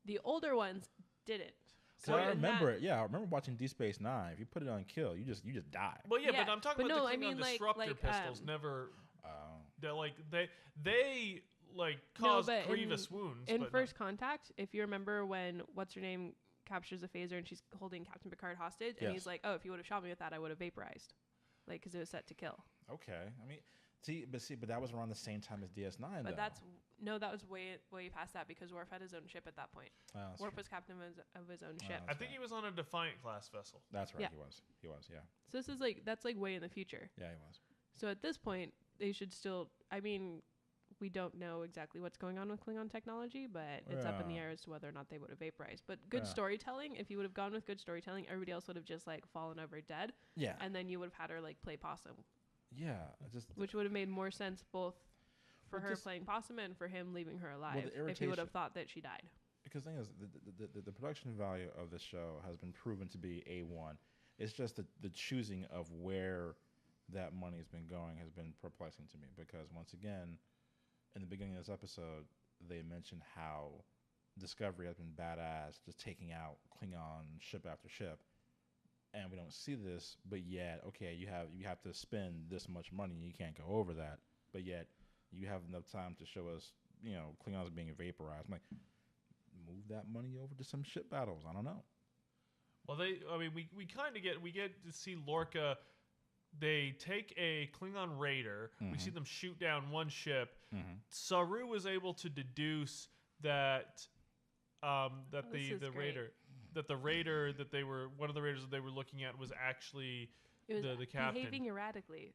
S3: The older ones didn't.
S1: So I
S3: in
S1: remember
S3: that-
S1: it. Yeah, I remember watching Deep Space Nine. If you put it on kill, you just die.
S2: Well, yeah,
S3: Yeah,
S2: but I'm talking
S3: but
S2: about
S3: no,
S2: the
S3: I
S2: Klingon
S3: mean, like-
S2: disruptor
S3: like,
S2: pistols. Never,
S1: Oh.
S2: they're like they like
S3: No,
S2: cause
S3: but
S2: grievous wounds.
S3: In
S2: but
S3: First Contact, if you remember when what's her name captures a phaser and she's holding Captain Picard hostage, and
S1: Yes.
S3: he's like, "Oh, if you would have shot me with that, I would have vaporized," like because it was set to kill.
S1: Okay. I mean, but that was around the same time as DS9.
S3: But
S1: though.
S3: that was way past that because Worf had his own ship at that point.
S1: Oh, that's
S3: Worf
S1: true.
S3: was captain of his own
S1: Oh,
S3: ship.
S2: I think he was on a Defiant class vessel.
S1: That's right.
S3: Yeah.
S1: He was. Yeah.
S3: So this is that's like way in the future.
S1: Yeah, he was.
S3: So at this point, they should still. I mean, we don't know exactly what's going on with Klingon technology, but it's up in the
S1: Yeah.
S3: air as to whether or not they would have vaporized. But good
S1: Yeah.
S3: storytelling, if you would have gone with good storytelling, everybody else would have just like fallen over dead,
S1: Yeah.
S3: and then you would have had her like play possum,
S1: Yeah. Just
S3: which would have made more sense both for
S1: Well,
S3: her
S1: just-
S3: playing possum and for him leaving her alive if he would
S1: irritation-
S3: have thought that she died.
S1: because the thing is, the production value of the show has been proven to be A1. It's just the choosing of where that money has been going has been perplexing to me, because once again, in the beginning of this episode, they mentioned how Discovery has been badass, just taking out Klingon ship after ship, and we don't see this, but yet, okay, you have to spend this much money, you can't go over that, but yet you have enough time to show us, Klingons being vaporized. I'm like, move that money over to some ship battles. I don't know.
S2: Well, we kind of get to see Lorca. They take a Klingon raider. We see them shoot down one ship. Saru was able to deduce that
S3: this is
S2: the
S3: great.
S2: raider that the raider that they were one of the raiders that they were looking at was actually
S3: It was
S2: the captain.
S3: behaving erratically.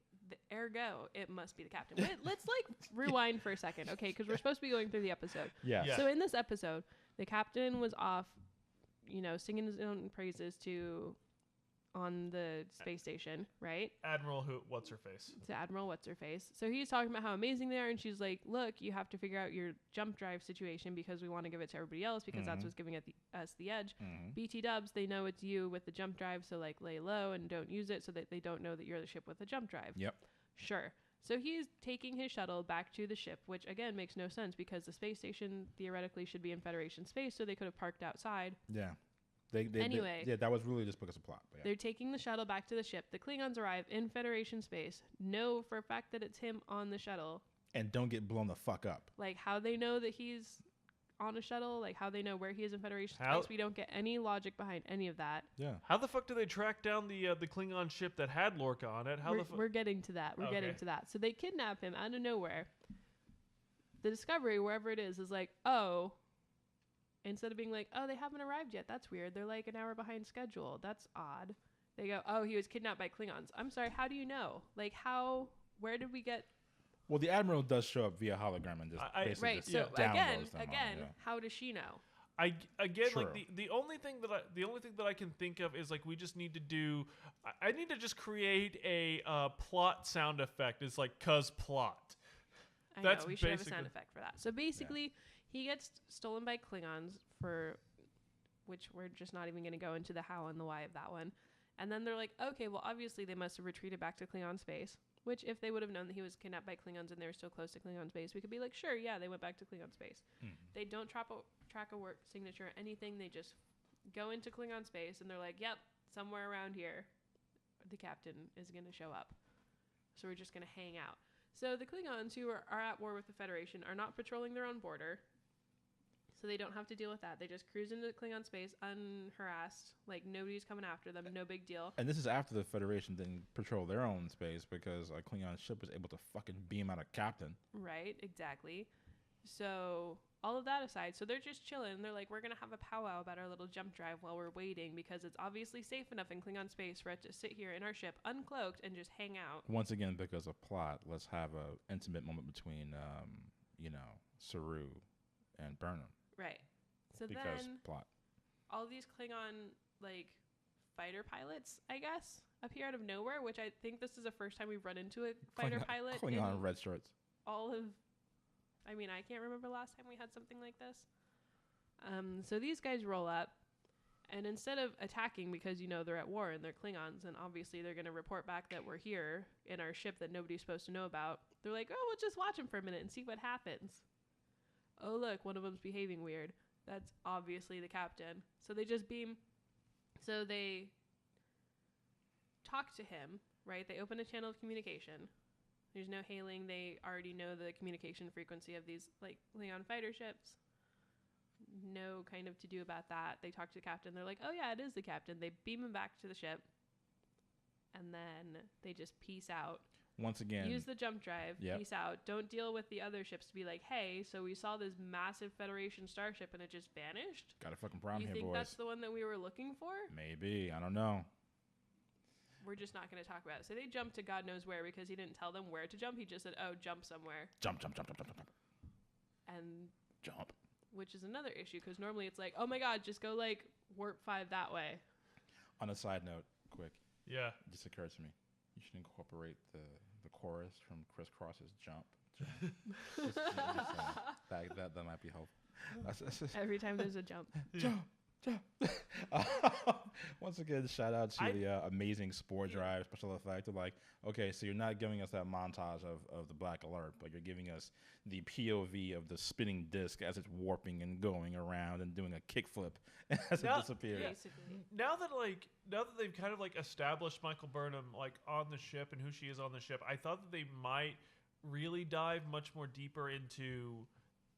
S3: Ergo, it must be the captain. Wait, let's like rewind for a second, okay? Because we're supposed to be going through the episode.
S1: Yeah.
S2: Yeah.
S3: So in this episode, the captain was off, singing his own praises on the space station, right?
S2: Admiral what's her face?
S3: To Admiral What's-Her-Face. So he's talking about how amazing they are, and she's like, look, you have to figure out your jump drive situation because we want to give it to everybody else because that's what's giving us the edge. BT dubs, they know it's you with the jump drive, so like lay low and don't use it so that they don't know that you're the ship with the jump drive.
S1: Yep.
S3: Sure. So he's taking his shuttle back to the ship, which again makes no sense because the space station theoretically should be in Federation space, so they could have parked outside.
S1: Yeah.
S3: Anyway.
S1: Yeah, that was really just because of plot. But yeah.
S3: They're taking the shuttle back to the ship. The Klingons arrive in Federation space, know for a fact that it's him on the shuttle.
S1: And don't get blown the fuck up.
S3: Like how they know that he's on a shuttle, like how they know where he is in Federation
S2: How-
S3: space. We don't get any logic behind any of that.
S1: Yeah.
S2: How the fuck do they track down the Klingon ship that had Lorca on it? How
S3: we're,
S2: the fuck?
S3: we're getting to that. We're getting
S2: Okay.
S3: to that. So they kidnap him out of nowhere. The Discovery, wherever it is like, oh, instead of being like, oh, they haven't arrived yet. That's weird. They're like an hour behind schedule. That's odd. They go, oh, he was kidnapped by Klingons. I'm sorry. How do you know? Like, where did we get?
S1: Well, the Admiral does show up via hologram and just basically
S3: Right.
S1: just
S3: So
S1: downloads
S3: again,
S1: them on, yeah.
S3: how does she know?
S2: Again, like
S1: True.
S2: the only thing that I can think of is like we just need to do. I need to just create a plot sound effect. It's like cause plot.
S3: I
S2: That's
S3: know, we should have a
S2: basically-
S3: sound effect for that. So basically, he gets stolen by Klingons which we're just not even going to go into the how and the why of that one. And then they're like, okay, well, obviously they must have retreated back to Klingon space, which if they would have known that he was kidnapped by Klingons and they were still close to Klingon space, we could be like, sure, yeah, they went back to Klingon space. They don't track a work signature or anything. They just go into Klingon space and they're like, yep, somewhere around here, the captain is going to show up. So we're just going to hang out. So the Klingons who are at war with the Federation are not patrolling their own border. So they don't have to deal with that. They just cruise into Klingon space unharassed. Like, nobody's coming after them. No big deal.
S1: And this is after the Federation didn't patrol their own space because a Klingon ship was able to fucking beam out a captain.
S3: Right, exactly. So all of that aside, so they're just chilling. They're like, we're going to have a powwow about our little jump drive while we're waiting because it's obviously safe enough in Klingon space for it to sit here in our ship uncloaked and just hang out.
S1: Once again, because of plot, let's have a intimate moment between, Saru and Burnham.
S3: Right. So
S1: Because
S3: then
S1: plot.
S3: all these Klingon, like, fighter pilots, I guess, appear out of nowhere, which I think this is the first time we've run into a fighter pilot
S1: Klingon
S3: in
S1: red shirts.
S3: all of... I mean, I can't remember last time we had something like this. So these guys roll up, and instead of attacking because, they're at war and they're Klingons, and obviously they're going to report back that we're here in our ship that nobody's supposed to know about, they're like, oh, we'll just watch them for a minute and see what happens. Oh, look, one of them's behaving weird. That's obviously the captain. So they just beam. So they talk to him, right? They open a channel of communication. There's no hailing. They already know the communication frequency of these, like, Klingon fighter ships. No kind of to do about that. They talk to the captain. They're like, oh, yeah, it is the captain. They beam him back to the ship. And then they just peace out.
S1: Once again,
S3: Use the jump drive.
S1: Yep.
S3: Peace out. Don't deal with the other ships to be like, hey, so we saw this massive Federation starship and it just vanished.
S1: got a fucking problem
S3: You
S1: here,
S3: think
S1: boys.
S3: that's the one that we were looking for?
S1: Maybe. I don't know.
S3: We're just not going to talk about it. So they jumped to God knows where because he didn't tell them where to jump. He just said, oh, jump somewhere.
S1: Jump, jump, jump, jump, jump, jump.
S3: and
S1: Jump.
S3: which is another issue because normally it's like, oh my god, just go like warp 5 that way.
S1: On a side note, quick,
S2: Yeah.
S1: it just occurred to me. You should incorporate the chorus from Criss Cross's Jump. That might be helpful. That's just,
S3: Every time there's a jump.
S1: jump. Once again, shout out to the amazing Spore Drive special effect of like, okay, so you're not giving us that montage of the Black Alert, but you're giving us the POV of the spinning disc as it's warping and going around and doing a kickflip as it disappears.
S3: Basically.
S2: Now that they've kind of like established Michael Burnham like on the ship and who she is on the ship, I thought that they might really dive much more deeper into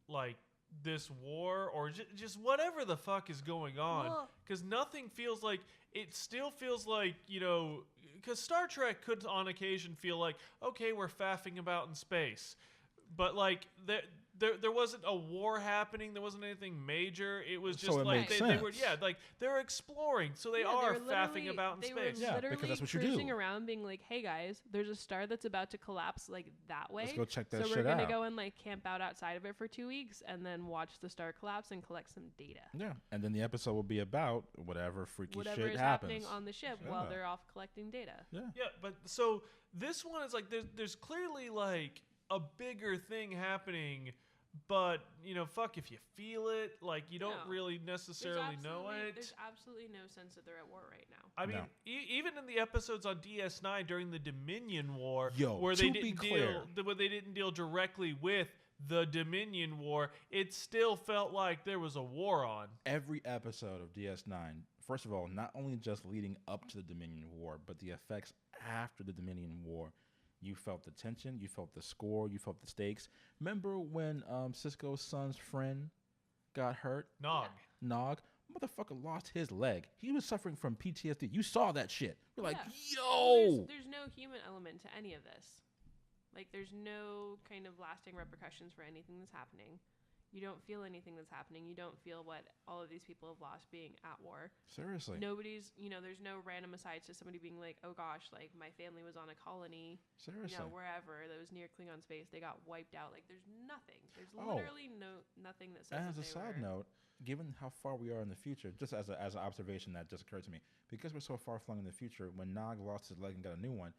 S2: like this war or just whatever the fuck is going on, because nothing feels like it still feels like, you know, because Star Trek could on occasion feel like, okay, we're faffing about in space, but like there wasn't a war happening, there wasn't anything major, it was just
S1: So it
S2: like
S1: makes
S2: they were
S1: sense.
S2: like they're exploring, so they
S3: Yeah,
S2: are
S3: were
S2: faffing
S3: literally-
S2: about in
S3: they
S2: space.
S3: were
S1: Yeah,
S3: literally
S1: because that's what you
S3: cruising
S1: do.
S3: around being like, hey guys, there's a star that's about to collapse like that way.
S1: Let's go check that
S3: so
S1: shit
S3: we're gonna
S1: out.
S3: go and like camp out outside of it for 2 weeks and then watch the star collapse and collect some data.
S1: Yeah, and then the episode will be about whatever freaky
S3: Whatever
S1: shit
S3: is
S1: happens.
S3: happening on the ship while
S1: Yeah.
S3: they're off collecting data.
S1: Yeah.
S2: Yeah, but so this one is like there's clearly like a bigger thing happening, but you know, fuck if you feel it, like you don't
S3: No.
S2: really necessarily know it.
S3: There's absolutely no sense that they're at war right now.
S2: I mean,
S1: No.
S2: even in the episodes on DS9 during the Dominion War,
S1: Yo,
S2: where
S1: to
S2: they
S1: be
S2: didn't
S1: clear-
S2: where they didn't deal directly with the Dominion War, it still felt like there was a war on.
S1: Every episode of DS9, first of all, not only just leading up to the Dominion War, but the effects after the Dominion War. You felt the tension, you felt the score, you felt the stakes. Remember when Cisco's son's friend got hurt?
S2: Nog.
S1: Nog? Motherfucker lost his leg. He was suffering from PTSD. You saw that shit. You're like,
S3: Yeah.
S1: yo!
S3: There's no human element to any of this. Like, there's no kind of lasting repercussions for anything that's happening. You don't feel anything that's happening. You don't feel what all of these people have lost being at war.
S1: Seriously.
S3: Nobody's, there's no random asides to somebody being like, oh gosh, like my family was on a colony,
S1: Seriously.
S3: wherever that was near Klingon space. They got wiped out. Like, there's nothing. There's
S1: Oh.
S3: literally nothing that says
S1: And
S3: that
S1: as a
S3: they
S1: side
S3: were-
S1: note, given how far we are in the future, just as an observation that just occurred to me, because we're so far flung in the future, when Nog lost his leg and got a new one,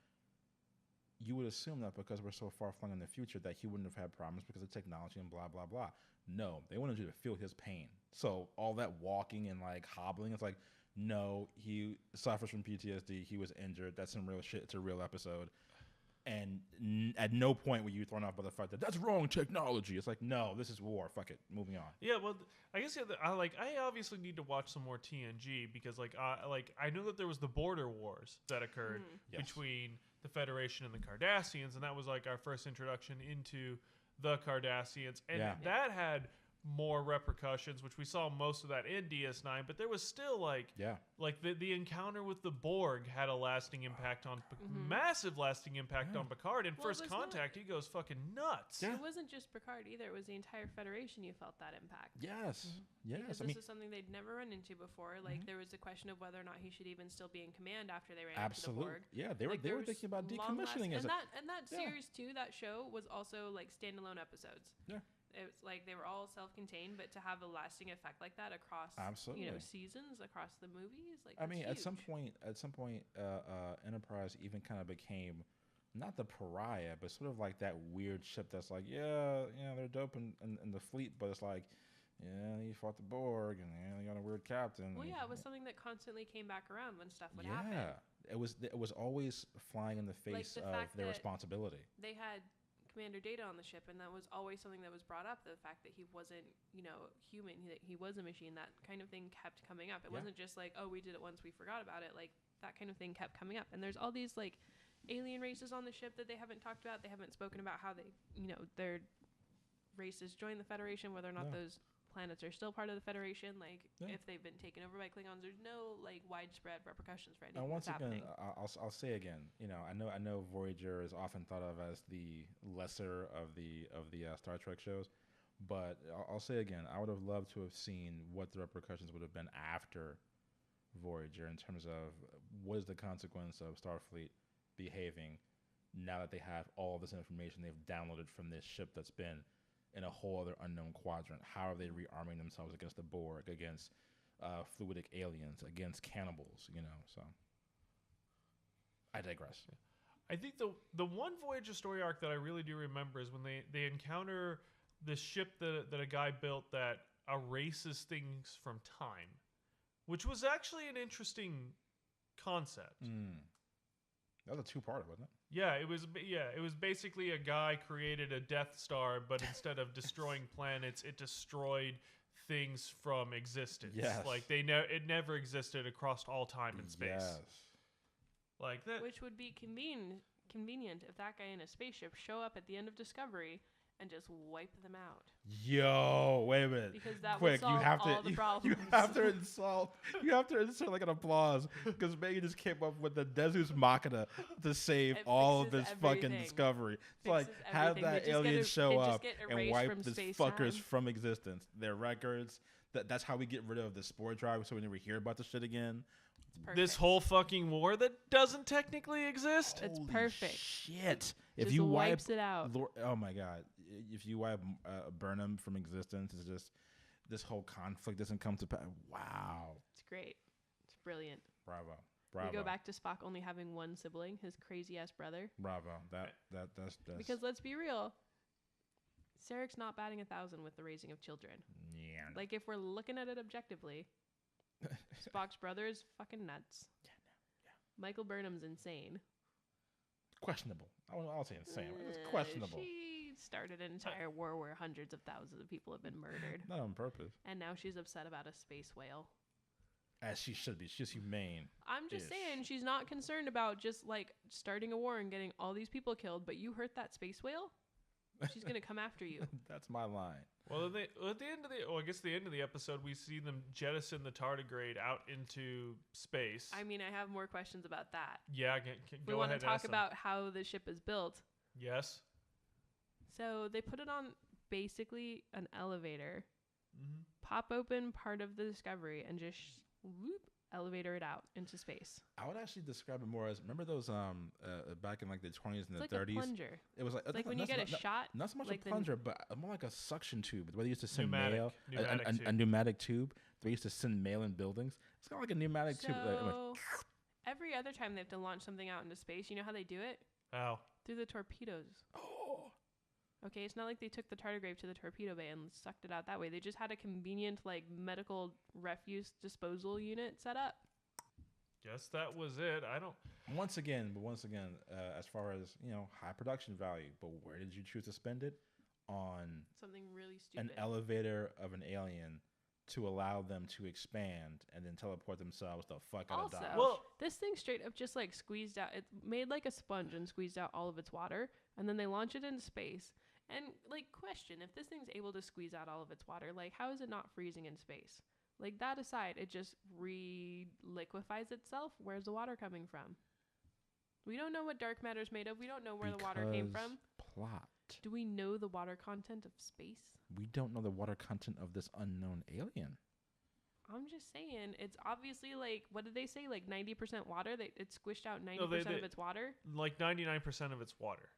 S1: you would assume that because we're so far flung in the future that he wouldn't have had problems because of technology and blah, blah, blah. No, they wanted you to feel his pain. So all that walking and like hobbling, it's like, no, he suffers from PTSD. He was injured. That's some real shit. It's a real episode. And at no point were you thrown off by the fact that that's wrong technology. It's like, no, this is war. Fuck it. Moving on.
S2: Yeah, well, I guess I obviously need to watch some more TNG because I know that there was the border wars that occurred
S1: Yes.
S2: between the Federation and the Cardassians, and that was like our first introduction into the Cardassians, and
S1: Yeah.
S2: that had more repercussions, which we saw most of that in DS9, but there was still like the encounter with the Borg had a lasting impact on massive lasting impact on Picard. In
S3: Well,
S2: First
S3: it was not-
S2: Contact, he goes fucking nuts.
S1: Yeah.
S3: It wasn't just Picard either. It was the entire Federation. You felt that impact.
S1: Yes.
S3: Because
S1: Yes. I
S3: this
S1: mean,
S3: is something they'd never run into before. Like, there was a question of whether or not he should even still be in command after they ran
S1: absolutely.
S3: into the Borg.
S1: Yeah, they were
S3: Like,
S1: they
S3: there
S1: were
S3: was
S1: thinking about
S3: long-lasting-
S1: decommissioning as
S3: and that
S1: Yeah.
S3: series too, that show was also like standalone episodes.
S1: Yeah.
S3: It was like they were all self-contained, but to have a lasting effect like that across
S1: Absolutely.
S3: seasons, across the movies, like
S1: I
S3: that's
S1: mean, at some
S3: huge.
S1: point, Enterprise even kind of became not the pariah, but sort of like that weird ship that's like, they're dope in the fleet, but it's like, you fought the Borg, and you got a weird captain.
S3: Well,
S1: and-
S3: yeah, it was something that constantly came back around when stuff would
S1: yeah.
S3: happen.
S1: It was always flying in the face
S3: the
S1: of
S3: fact
S1: their
S3: that-
S1: responsibility.
S3: They had Commander Data on the ship, and that was always something that was brought up. The fact that he wasn't, human, that he was a machine, that kind of thing kept coming up. It
S1: Yeah.
S3: wasn't just like, oh, we did it once, we forgot about it. Like, that kind of thing kept coming up. And there's all these, like, alien races on the ship that they haven't talked about. They haven't spoken about how they, their races joined the Federation, whether or not
S1: Yeah.
S3: those planets are still part of the Federation. Like,
S1: Yeah.
S3: if they've been taken over by Klingons, there's no, like, widespread repercussions for anything
S1: And once
S3: that's
S1: again,
S3: happening.
S1: I'll say again, I know Voyager is often thought of as the lesser of the Star Trek shows, but I'll say again, I would have loved to have seen what the repercussions would have been after Voyager in terms of what is the consequence of Starfleet behaving now that they have all this information they've downloaded from this ship that's been in a whole other unknown quadrant. How are they rearming themselves against the Borg, against fluidic aliens, against cannibals? So I digress.
S2: I think the one Voyager story arc that I really do remember is when they encounter this ship that a guy built that erases things from time, which was actually an interesting concept.
S1: That was a two-parter, wasn't it?
S2: Yeah, it was. Yeah, it was basically a guy created a Death Star, but instead of destroying planets, it destroyed things from existence.
S1: Yes.
S2: Like it never existed across all time and space.
S1: Yes.
S2: Like that.
S3: Which would be convenient if that guy in a spaceship show up at the end of Discovery and just wipe them out.
S1: Yo, wait a minute.
S3: Because that
S1: Quick,
S3: would solve
S1: you have
S3: all
S1: to
S3: the problems.
S1: You have to insert like an applause because Megan just came up with the Deus Machina to save
S3: It
S1: all of this
S3: fixes
S1: fucking
S3: everything.
S1: Discovery. It's like
S3: Fixes
S1: have
S3: everything.
S1: that
S3: They just
S1: alien
S3: get
S1: show
S3: they just
S1: up
S3: get
S1: and
S3: erased
S1: wipe
S3: from
S1: this
S3: space-time.
S1: fuckers from existence. Their records. That's how we get rid of the spore drive, so we never hear about the shit again.
S2: This
S3: Perfect.
S2: whole fucking war that doesn't technically exist.
S3: It's
S1: Holy
S3: perfect.
S1: Shit! If
S3: Just
S1: you
S3: wipes
S1: wipe
S3: it out.
S1: Oh my god! If you wipe Burnham from existence, it's just this whole conflict doesn't come to pass. Wow!
S3: It's great. It's brilliant.
S1: Bravo!
S3: We go back to Spock only having one sibling, his crazy ass brother.
S1: Bravo! That's
S3: Because let's be real, Sarek's not batting 1,000 with the raising of children.
S1: yeah.
S3: Like if we're looking at it objectively, Spock's brother is fucking nuts. Michael Burnham's insane.
S1: Questionable. I'll say insane. It's questionable.
S3: She started an entire war where hundreds of thousands of people have been murdered.
S1: Not on purpose,
S3: And now she's upset about a space whale.
S1: as she should be. She's humane.
S3: I'm just
S1: Ish.
S3: saying she's not concerned about just like starting a war and getting all these people killed, but you hurt that space whale? She's going to come after you.
S1: That's my line.
S2: Well, at the end of I guess the end of the episode, we see them jettison the tardigrade out into space.
S3: I mean, I have more questions about that.
S2: Yeah,
S3: We
S2: go
S3: want to
S2: ahead.
S3: talk
S2: ask them.
S3: about how the ship is built.
S2: Yes.
S3: So they put it on basically an elevator,
S2: Mm-hmm.
S3: pop open part of the Discovery, and just whoop, elevator it out into space.
S1: I would actually describe it more as remember those back in like the 20s and
S3: It's
S1: the
S3: like
S1: 30s.
S3: a plunger.
S1: It was
S3: Like when you get a shot.
S1: Not so much
S3: like
S1: a
S3: the-
S1: plunger, but more like a suction tube. The way they used to send
S2: Pneumatic-
S1: mail,
S2: pneumatic
S1: a
S2: tube.
S1: pneumatic tube. They used to send mail in buildings. It's kind of like a pneumatic tube.
S3: So every other time they have to launch something out into space, you know how they do it?
S2: How?
S3: Through the torpedoes.
S1: Oh,
S3: Okay, it's not like they took the tardigrade to the torpedo bay and sucked it out that way. They just had a convenient like medical refuse disposal unit set up.
S2: Guess that was it. I don't.
S1: once again, as far as high production value, but where did you choose to spend it? On
S3: Something really stupid.
S1: an elevator of an alien to allow them to expand and then teleport themselves the fuck out of
S3: Also,
S1: Dodge.
S2: Well,
S3: this thing straight up just like squeezed out. It made like a sponge and squeezed out all of its water, and then they launch it into space. And like, question: if this thing's able to squeeze out all of its water, like, how is it not freezing in space? Like that aside, it just re-liquefies itself. Where's the water coming from? We don't know what dark matter's made of. We don't know where the water came
S1: Because
S3: from.
S1: Plot.
S3: Do we know the water content of space?
S1: We don't know the water content of this unknown alien.
S3: I'm just saying, it's obviously like, what did they say? Like 90% water? It squished out 90% of its water?
S2: like 99% of its water.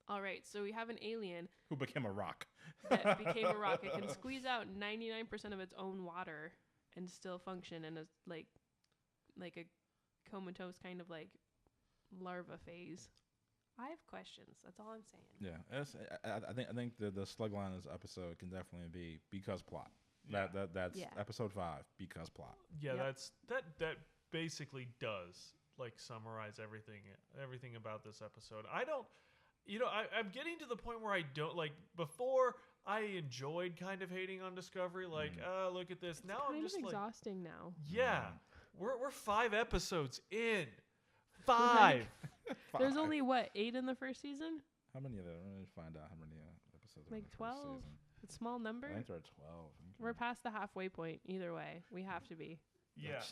S3: All right, so we have an alien
S1: Who became a rock.
S3: that became a rock. It can squeeze out 99% of its own water and still function in a like a comatose kind of like larva phase. I have questions. That's all I'm saying.
S1: Yeah, I think the slug line of this episode can definitely be because plot. That's
S3: Yeah.
S1: episode 5 because plot.
S2: Yeah,
S3: Yep.
S2: that basically does like summarize everything about this episode. I don't, I'm getting to the point where I don't like. Before I enjoyed kind of hating on Discovery, like, look at this. Now I'm
S3: Kind
S2: just
S3: of
S2: like,
S3: exhausting now.
S2: yeah, we're 5 episodes in. 5.
S3: There's
S1: 5.
S3: only what, 8 in the first season?
S1: How many of them? Let me find out how many episodes. are in
S3: Like
S1: the first
S3: 12?
S1: season.
S3: A small number?
S1: I think there are 12.
S3: We're past the halfway point. Either way, we have to be.
S2: Yeah.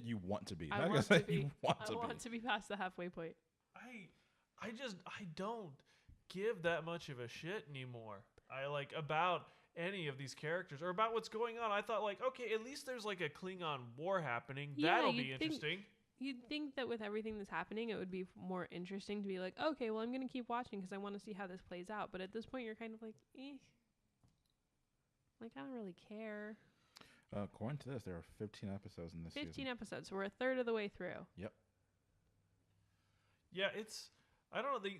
S1: You want to be.
S3: I
S1: Not gonna
S3: want
S1: say
S3: to be.
S1: You want
S3: I
S1: to
S3: want to be past the halfway point.
S2: I don't give that much of a shit anymore. I like about any of these characters or about what's going on. I thought like, okay, at least there's like a Klingon war happening.
S3: Yeah,
S2: That'll
S3: you'd
S2: be
S3: think-
S2: interesting.
S3: You'd think that with everything that's happening, it would be more interesting to be like, okay, well, I'm going to keep watching because I want to see how this plays out. But at this point, you're kind of like, eh. Like, I don't really care.
S1: According to this, there are 15 episodes in this
S3: 15
S1: season.
S3: episodes. So we're a third of the way through.
S1: Yep.
S2: Yeah, it's I don't know.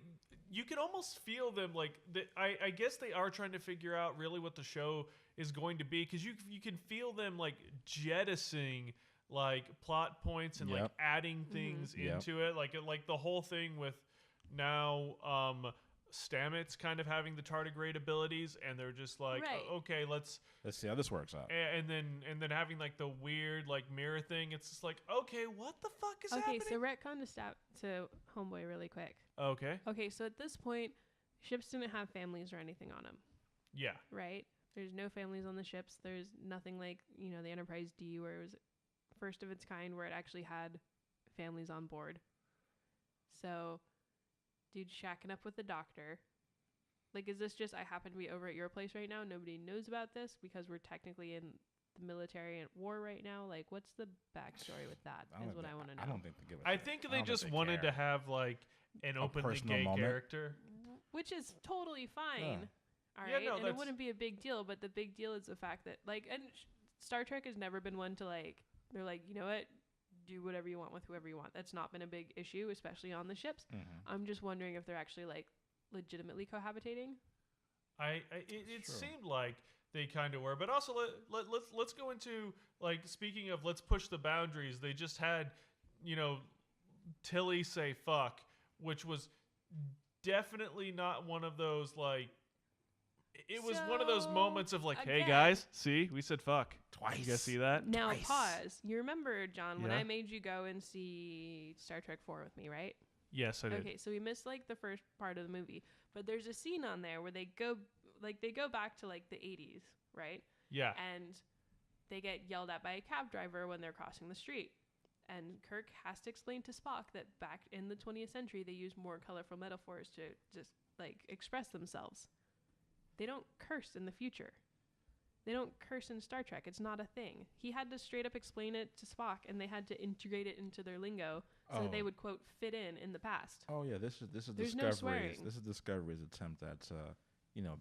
S2: You can almost feel them like I guess they are trying to figure out really what the show is going to be, because you can feel them like jettisoning like plot points and like
S1: Yep.
S2: adding things
S1: Yep.
S2: into it, like the whole thing with now Stamets kind of having the tardigrade abilities, and they're just like,
S3: Right.
S2: Okay, let's
S1: see how this works out.
S2: and then having like the weird like mirror thing. It's just like, okay, what the fuck is happening?
S3: Okay, so retcon to Homeboy really quick.
S2: Okay,
S3: Okay, so at this point, ships didn't have families or anything on them,
S2: yeah,
S3: right? There's no families on the ships. There's nothing like, the Enterprise D, where it was first of its kind, where it actually had families on board. So, dude shacking up with the doctor. Like, is this just, I happen to be over at your place right now, nobody knows about this because we're technically in the military and war right now? Like, what's the backstory with that is what I want to know.
S1: I don't think they give a
S2: I
S1: shit.
S2: think
S1: don't
S2: they just
S1: they
S2: wanted
S1: care.
S2: to have like an openly
S1: personal
S2: gay
S1: moment.
S2: character.
S3: Which is totally fine. All
S2: Yeah,
S3: right,
S2: no,
S3: and it
S2: that's-
S3: wouldn't be a big deal, but the big deal is the fact that, like, and Star Trek has never been one to, like, they're like, you know what, do whatever you want with whoever you want. That's not been a big issue, especially on the ships. I'm just wondering if they're actually, like, legitimately cohabitating.
S2: It
S1: Sure.
S2: seemed like they kind of were, but also let's go into, like, speaking of let's push the boundaries. They just had, Tilly say fuck, which was definitely not one of those like. It was one of those
S3: So,
S2: moments of like, hey
S3: again-
S2: guys, see, we said fuck.
S1: Twice.
S2: You guys see that?
S3: Now,
S1: Twice.
S3: pause. You remember, John, when
S2: Yeah.
S3: I made you go and see Star Trek 4 with me, right?
S2: Yes, I did.
S3: Okay, so we missed, like, the first part of the movie. But there's a scene on there where they go back to, like, the 80s, right?
S2: Yeah.
S3: And they get yelled at by a cab driver when they're crossing the street. And Kirk has to explain to Spock that back in the 20th century, they used more colorful metaphors to just, like, express themselves. They don't curse in the future. They don't curse in Star Trek. It's not a thing. He had to straight up explain it to Spock, and they had to integrate it into their lingo so that they would, quote, fit in the past.
S1: Oh yeah, this is
S3: There's no
S1: Discovery's
S3: swearing.
S1: this is Discovery's attempt at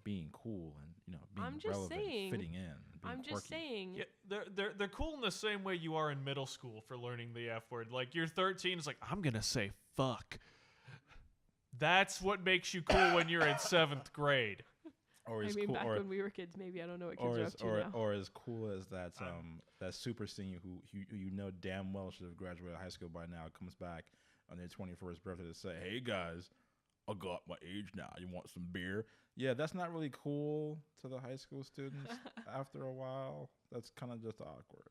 S1: being cool and being
S3: I'm just
S1: relevant,
S3: saying-
S1: fitting in. Being
S3: I'm just
S1: quirky.
S3: saying.
S2: Yeah, they're cool in the same way you are in middle school for learning the F word. Like, you're 13, it's like, I'm gonna say fuck. That's what makes you cool when you're in 7th grade.
S1: Or
S3: I
S1: as
S3: mean,
S1: cool,
S3: back
S1: or,
S3: when we were kids, maybe. I don't know what kids
S1: or
S3: are
S1: as
S3: up to
S1: or,
S3: now.
S1: or as cool as that that super senior who you know damn well should have graduated high school by now comes back on their 21st birthday to say, "Hey guys, I got my age now. You want some beer?" Yeah, that's not really cool to the high school students. After a while, that's kind of just awkward.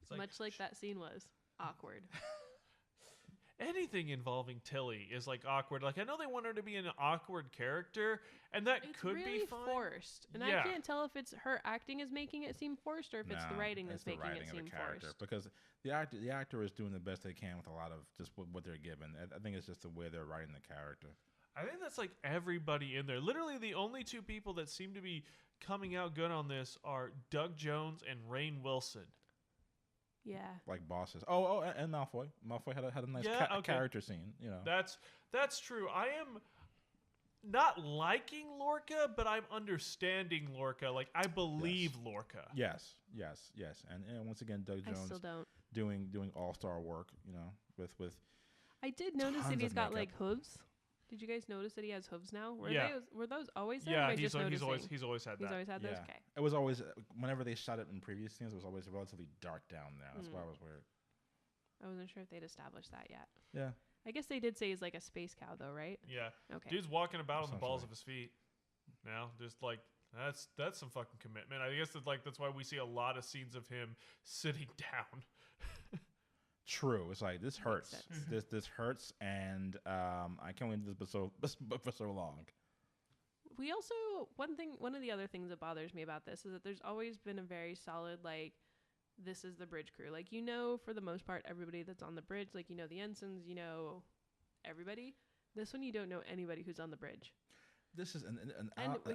S2: It's like,
S3: Much like that scene was awkward.
S2: anything involving Tilly is like awkward. Like, I know they want her to be an awkward character, and that
S3: It's
S2: could
S3: really
S2: be fine.
S3: forced, and
S2: Yeah.
S3: I can't tell if it's her acting is making it seem forced or if it's the
S1: Nah,
S3: writing
S1: it's
S3: that's
S1: the
S3: making
S1: writing
S3: it
S1: of
S3: seem
S1: the character
S3: forced.
S1: because the actor is doing the best they can with a lot of just what they're given. I think it's just the way they're writing the character.
S2: I think that's like everybody in there. Literally, the only two people that seem to be coming out good on this are Doug Jones and Rainn Wilson.
S3: Yeah,
S1: Like bosses. Oh, and Malfoy. Malfoy had a nice
S2: Yeah, okay.
S1: character scene.
S2: That's true. I am not liking Lorca, but I'm understanding Lorca. Like, I believe Lorca.
S1: Yes. And once again, Doug
S3: I
S1: Jones
S3: still don't.
S1: doing all-star work. With
S3: I did notice that
S1: tons
S3: he's
S1: of
S3: got
S1: makeup.
S3: like hooves. Did you guys notice that he has hooves now?
S2: Yeah.
S3: Were those always there? or
S2: Yeah,
S3: am I
S2: he's
S3: just
S2: always
S3: noticing?
S2: he's always had
S3: He's
S2: that.
S3: always had those.
S1: Yeah.
S3: Okay.
S1: It was always whenever they shot it in previous scenes, it was always relatively dark down there. That's why it was weird.
S3: I wasn't sure if they'd established that yet.
S1: Yeah.
S3: I guess they did say he's like a space cow, though, right?
S2: Yeah.
S3: Okay.
S2: Dude's walking about on the balls
S1: Essentially.
S2: of his feet. Now, just like that's some fucking commitment. I guess that's why we see a lot of scenes of him sitting down.
S1: True. It's like this hurts.
S3: sense.
S1: This hurts, and I can't wait to do this for so long.
S3: We also one of the other things that bothers me about this is that there's always been a very solid like this is the bridge crew. Like, for the most part everybody that's on the bridge, like the ensigns, everybody. This one you don't know anybody who's on the bridge.
S1: This is
S3: And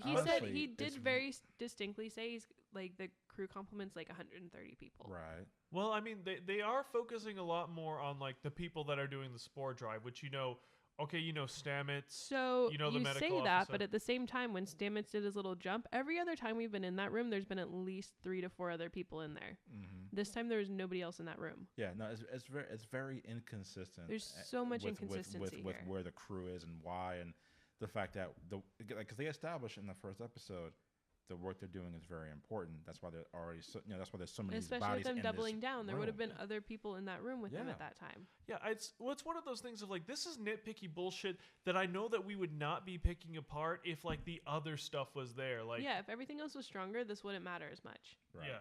S3: he
S1: honestly,
S3: said he did
S1: it's
S3: very distinctly say he's like the crew complements like 130 people.
S1: right.
S2: Well, I mean, they are focusing a lot more on like the people that are doing the spore drive, which okay, Stamets.
S3: So
S2: You know the
S3: you
S2: medical
S3: say that,
S2: officer.
S3: but at the same time, when Stamets did his little jump, every other time we've been in that room, there's been at least 3 to 4 other people in there.
S1: Mm-hmm.
S3: This time there was nobody else in that room.
S1: Yeah, no, it's very inconsistent.
S3: There's so much
S1: with
S3: inconsistency
S1: with
S3: here.
S1: where the crew is and why, and the fact that because they established in the first episode the work they're doing is very important. That's why they're already that's why there's so many
S3: Especially
S1: bodies
S3: with them
S1: in
S3: doubling
S1: this
S3: down, there would have
S1: room.
S3: been other people in that room with them
S1: Yeah.
S3: at that time.
S2: Yeah, it's one of those things of like, this is nitpicky bullshit that I know that we would not be picking apart if like the other stuff was there. Like,
S3: Yeah, if everything else was stronger, this wouldn't matter as much.
S1: Right.
S2: yeah.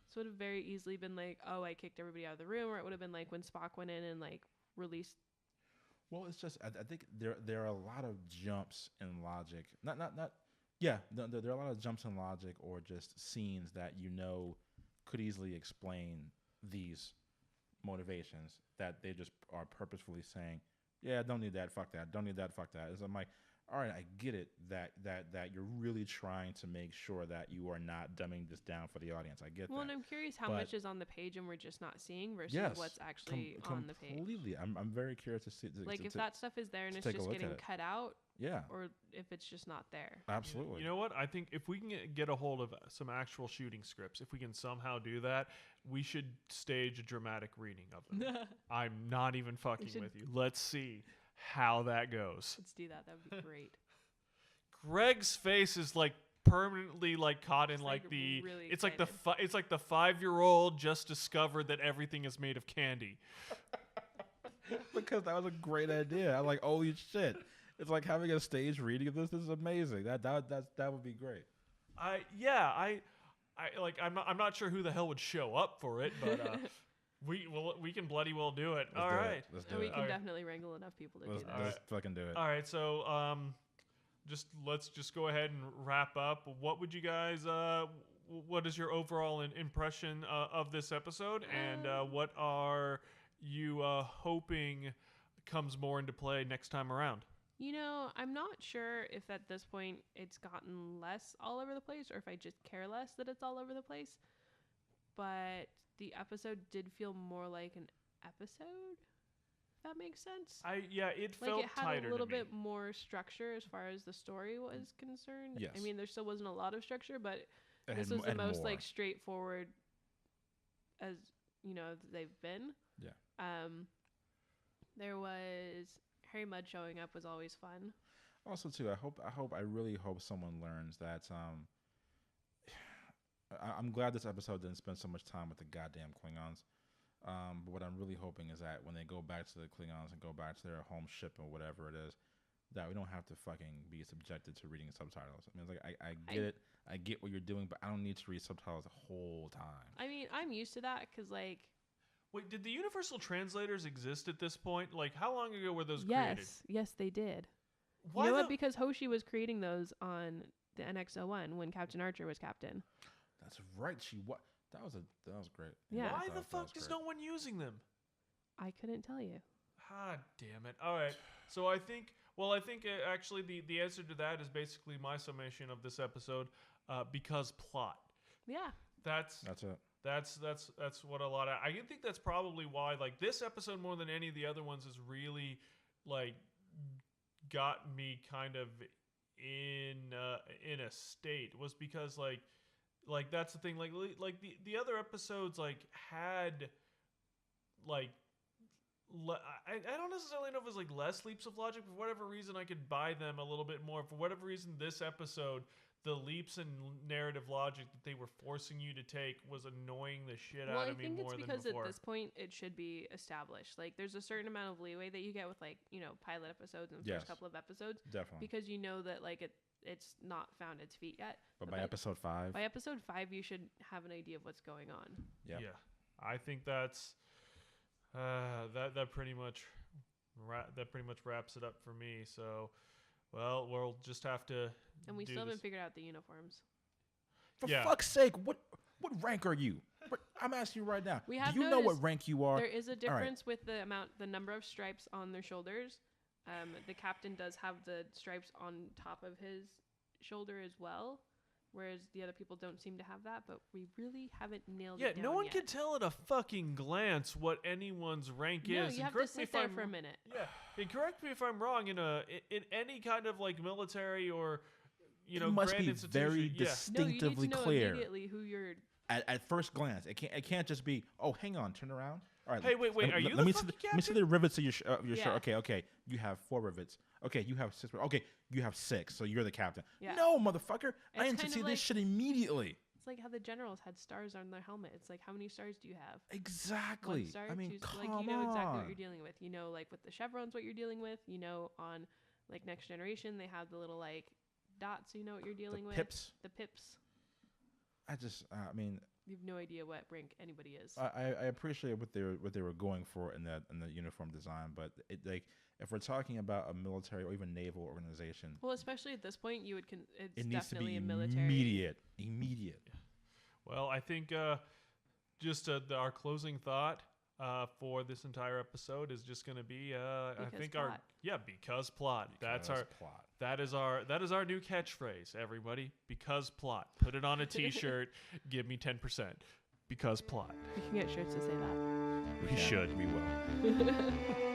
S3: This would have very easily been like, oh, I kicked everybody out of the room, or it would have been like when Spock went in and like released.
S1: Well, it's just I think there are a lot of jumps in logic. There are a lot of jumps in logic or just scenes that could easily explain these motivations that they just are purposefully saying, yeah, don't need that, fuck that, don't need that, fuck that. I'm like, all right, I get it that you're really trying to make sure that you are not dumbing this down for the audience. I get
S3: Well,
S1: that.
S3: and I'm curious how
S1: But-
S3: much is on the page and we're just not seeing versus
S1: Yes,
S3: what's actually on the page.
S1: Completely. I'm very curious to see.
S3: Like if that stuff is there and
S1: to
S3: it's
S1: take a
S3: just
S1: look at
S3: getting
S1: it.
S3: cut out,
S1: yeah,
S3: or if it's just not there.
S1: absolutely.
S2: You know what? I think if we can get a hold of some actual shooting scripts, if we can somehow do that, we should stage a dramatic reading of them. I'm not even fucking
S3: should-
S2: with you. Let's see how that goes.
S3: Let's do that. That would be great.
S2: Greg's face is like permanently like caught in
S3: It's,
S2: like
S3: like,
S2: the
S3: really
S2: it's like the
S3: excited.
S2: it's like the 5-year-old just discovered that everything is made of candy.
S1: Because that was a great idea. I'm like, holy shit! It's like having a stage reading of this. This is amazing. That would be great.
S2: I like I'm not sure who the hell would show up for it, but we can bloody well do it. All right.
S1: Let's do
S3: And we
S1: it.
S3: can
S2: Okay.
S3: definitely wrangle enough people to
S1: Let's,
S3: do
S1: let's
S3: this.
S1: fucking do it.
S2: All right, so let's go ahead and wrap up. What would you guys what is your overall impression of this episode, and what are you hoping comes more into play next time around?
S3: You know, I'm not sure if at this point it's gotten less all over the place or if I just care less that it's all over the place. But the episode did feel more like an episode, if that makes sense.
S2: It
S3: Like
S2: felt
S3: it had
S2: tighter
S3: a little
S2: to me.
S3: bit more structure as far as the story was concerned.
S1: Yes.
S3: I mean, there still wasn't a lot of structure, but
S1: It
S3: this
S1: had
S3: was
S1: mo-
S3: the
S1: had
S3: most
S1: more.
S3: like straightforward as they've been.
S1: Yeah.
S3: There was Harry Mudd showing up was always fun.
S1: Also, too, I really hope someone learns that. I'm glad this episode didn't spend so much time with the goddamn Klingons. But what I'm really hoping is that when they go back to the Klingons and go back to their home ship or whatever it is, that we don't have to fucking be subjected to reading subtitles. I mean, it's like I get it, I get what you're doing, but I don't need to read subtitles the whole time.
S3: I mean, I'm used to that because like
S2: Wait, did the universal translators exist at this point? Like, how long ago were those
S3: yes,
S2: created?
S3: yes, they did.
S2: Why
S3: you know
S2: the-
S3: what? Because Hoshi was creating those on the NX-01 when Captain Archer was captain.
S1: That's right. That was great.
S3: Yeah.
S2: Why
S1: I
S2: the
S1: thought that
S2: fuck
S1: was
S2: is
S1: great.
S2: no one using them?
S3: I couldn't tell you.
S2: Ah, damn it. All right. So I think actually the answer to that is basically my summation of this episode, because plot.
S3: Yeah.
S2: That's
S1: it.
S2: That's what a lot of, I think that's probably why like this episode more than any of the other ones has really like got me kind of in a state, was because like that's the thing, like the other episodes like had like I don't necessarily know if it was like less leaps of logic. For whatever reason, I could buy them a little bit more. For whatever reason, this episode, the leaps in narrative logic that they were forcing you to take was annoying the shit
S3: Well,
S2: out
S3: I
S2: of me
S3: think
S2: more
S3: it's
S2: than
S3: because
S2: before.
S3: at this point it should be established. Like there's a certain amount of leeway that you get with like, pilot episodes and the
S1: Yes.
S3: first couple of episodes
S1: Definitely.
S3: because you know that like it's not found its feet yet.
S1: But by episode 5,
S3: By episode 5 you should have an idea of what's going on.
S1: Yep.
S2: Yeah, I think that's that pretty much wraps it up for me. So, well, we'll just have to.
S3: And we
S2: do
S3: still
S2: this.
S3: haven't figured out the uniforms.
S1: For
S2: Yeah.
S1: fuck's sake, what rank are you? I'm asking you right now.
S3: We have
S1: Do you know what
S3: noticed
S1: rank you are?
S3: There is a difference with the number of stripes on their shoulders. The captain does have the stripes on top of his shoulder as well. whereas the other people don't seem to have that. But we really haven't nailed
S2: Yeah,
S3: it down
S2: no one
S3: yet.
S2: can tell at a fucking glance what anyone's rank
S3: No,
S2: is.
S3: you
S2: And
S3: have to
S2: correct me
S3: sit
S2: if
S3: there
S2: I'm
S3: for a minute.
S2: Yeah, and correct me if I'm wrong. In any kind of like military or
S1: it must
S2: grand
S1: be
S2: institution,
S1: very
S2: yeah.
S3: No, you need
S1: distinctively
S3: to know
S1: clear
S3: immediately who you're.
S1: at first glance. It can't just be, oh, hang on, turn around. All right.
S2: Hey, wait, are you
S1: let
S2: the
S1: me see
S2: fucking
S1: let me see
S2: captain?
S1: the rivets of your your
S3: Yeah.
S1: shirt. Okay. You have 4 rivets. Okay, you have 6. Okay, you have 6. So you're the captain.
S3: Yeah.
S1: No, motherfucker. I
S3: It's
S1: need to
S3: kind
S1: see
S3: of
S1: this
S3: like-
S1: shit immediately.
S3: It's like how the generals had stars on their helmet. It's like, how many stars do you have?
S1: Exactly.
S3: 1 star,
S1: I mean,
S3: 2
S1: come
S3: like you know exactly what
S1: on.
S3: you're dealing with. You know, like with the chevrons, what you're dealing with. You know, on like Next Generation, they have the little like dots. So you know what you're dealing
S1: The
S3: with.
S1: pips.
S3: The pips.
S1: I just, I mean,
S3: You have no idea what rank anybody is.
S1: I appreciate what they were going for in the uniform design, but it, like, if we're talking about a military or even naval organization,
S3: Well, especially at this point, you would. It's
S1: it needs to
S3: definitely
S1: be
S3: a military.
S1: immediate.
S2: Well, I think just our closing thought for this entire episode is just going to be I
S3: Because
S2: think
S3: plot.
S2: because plot. That's
S1: Because
S2: our
S1: plot.
S2: that is our new catchphrase. Everybody, because plot. Put it on a T-shirt. Give me 10%. Because plot.
S3: We can get shirts to say that.
S2: We should.
S1: We will.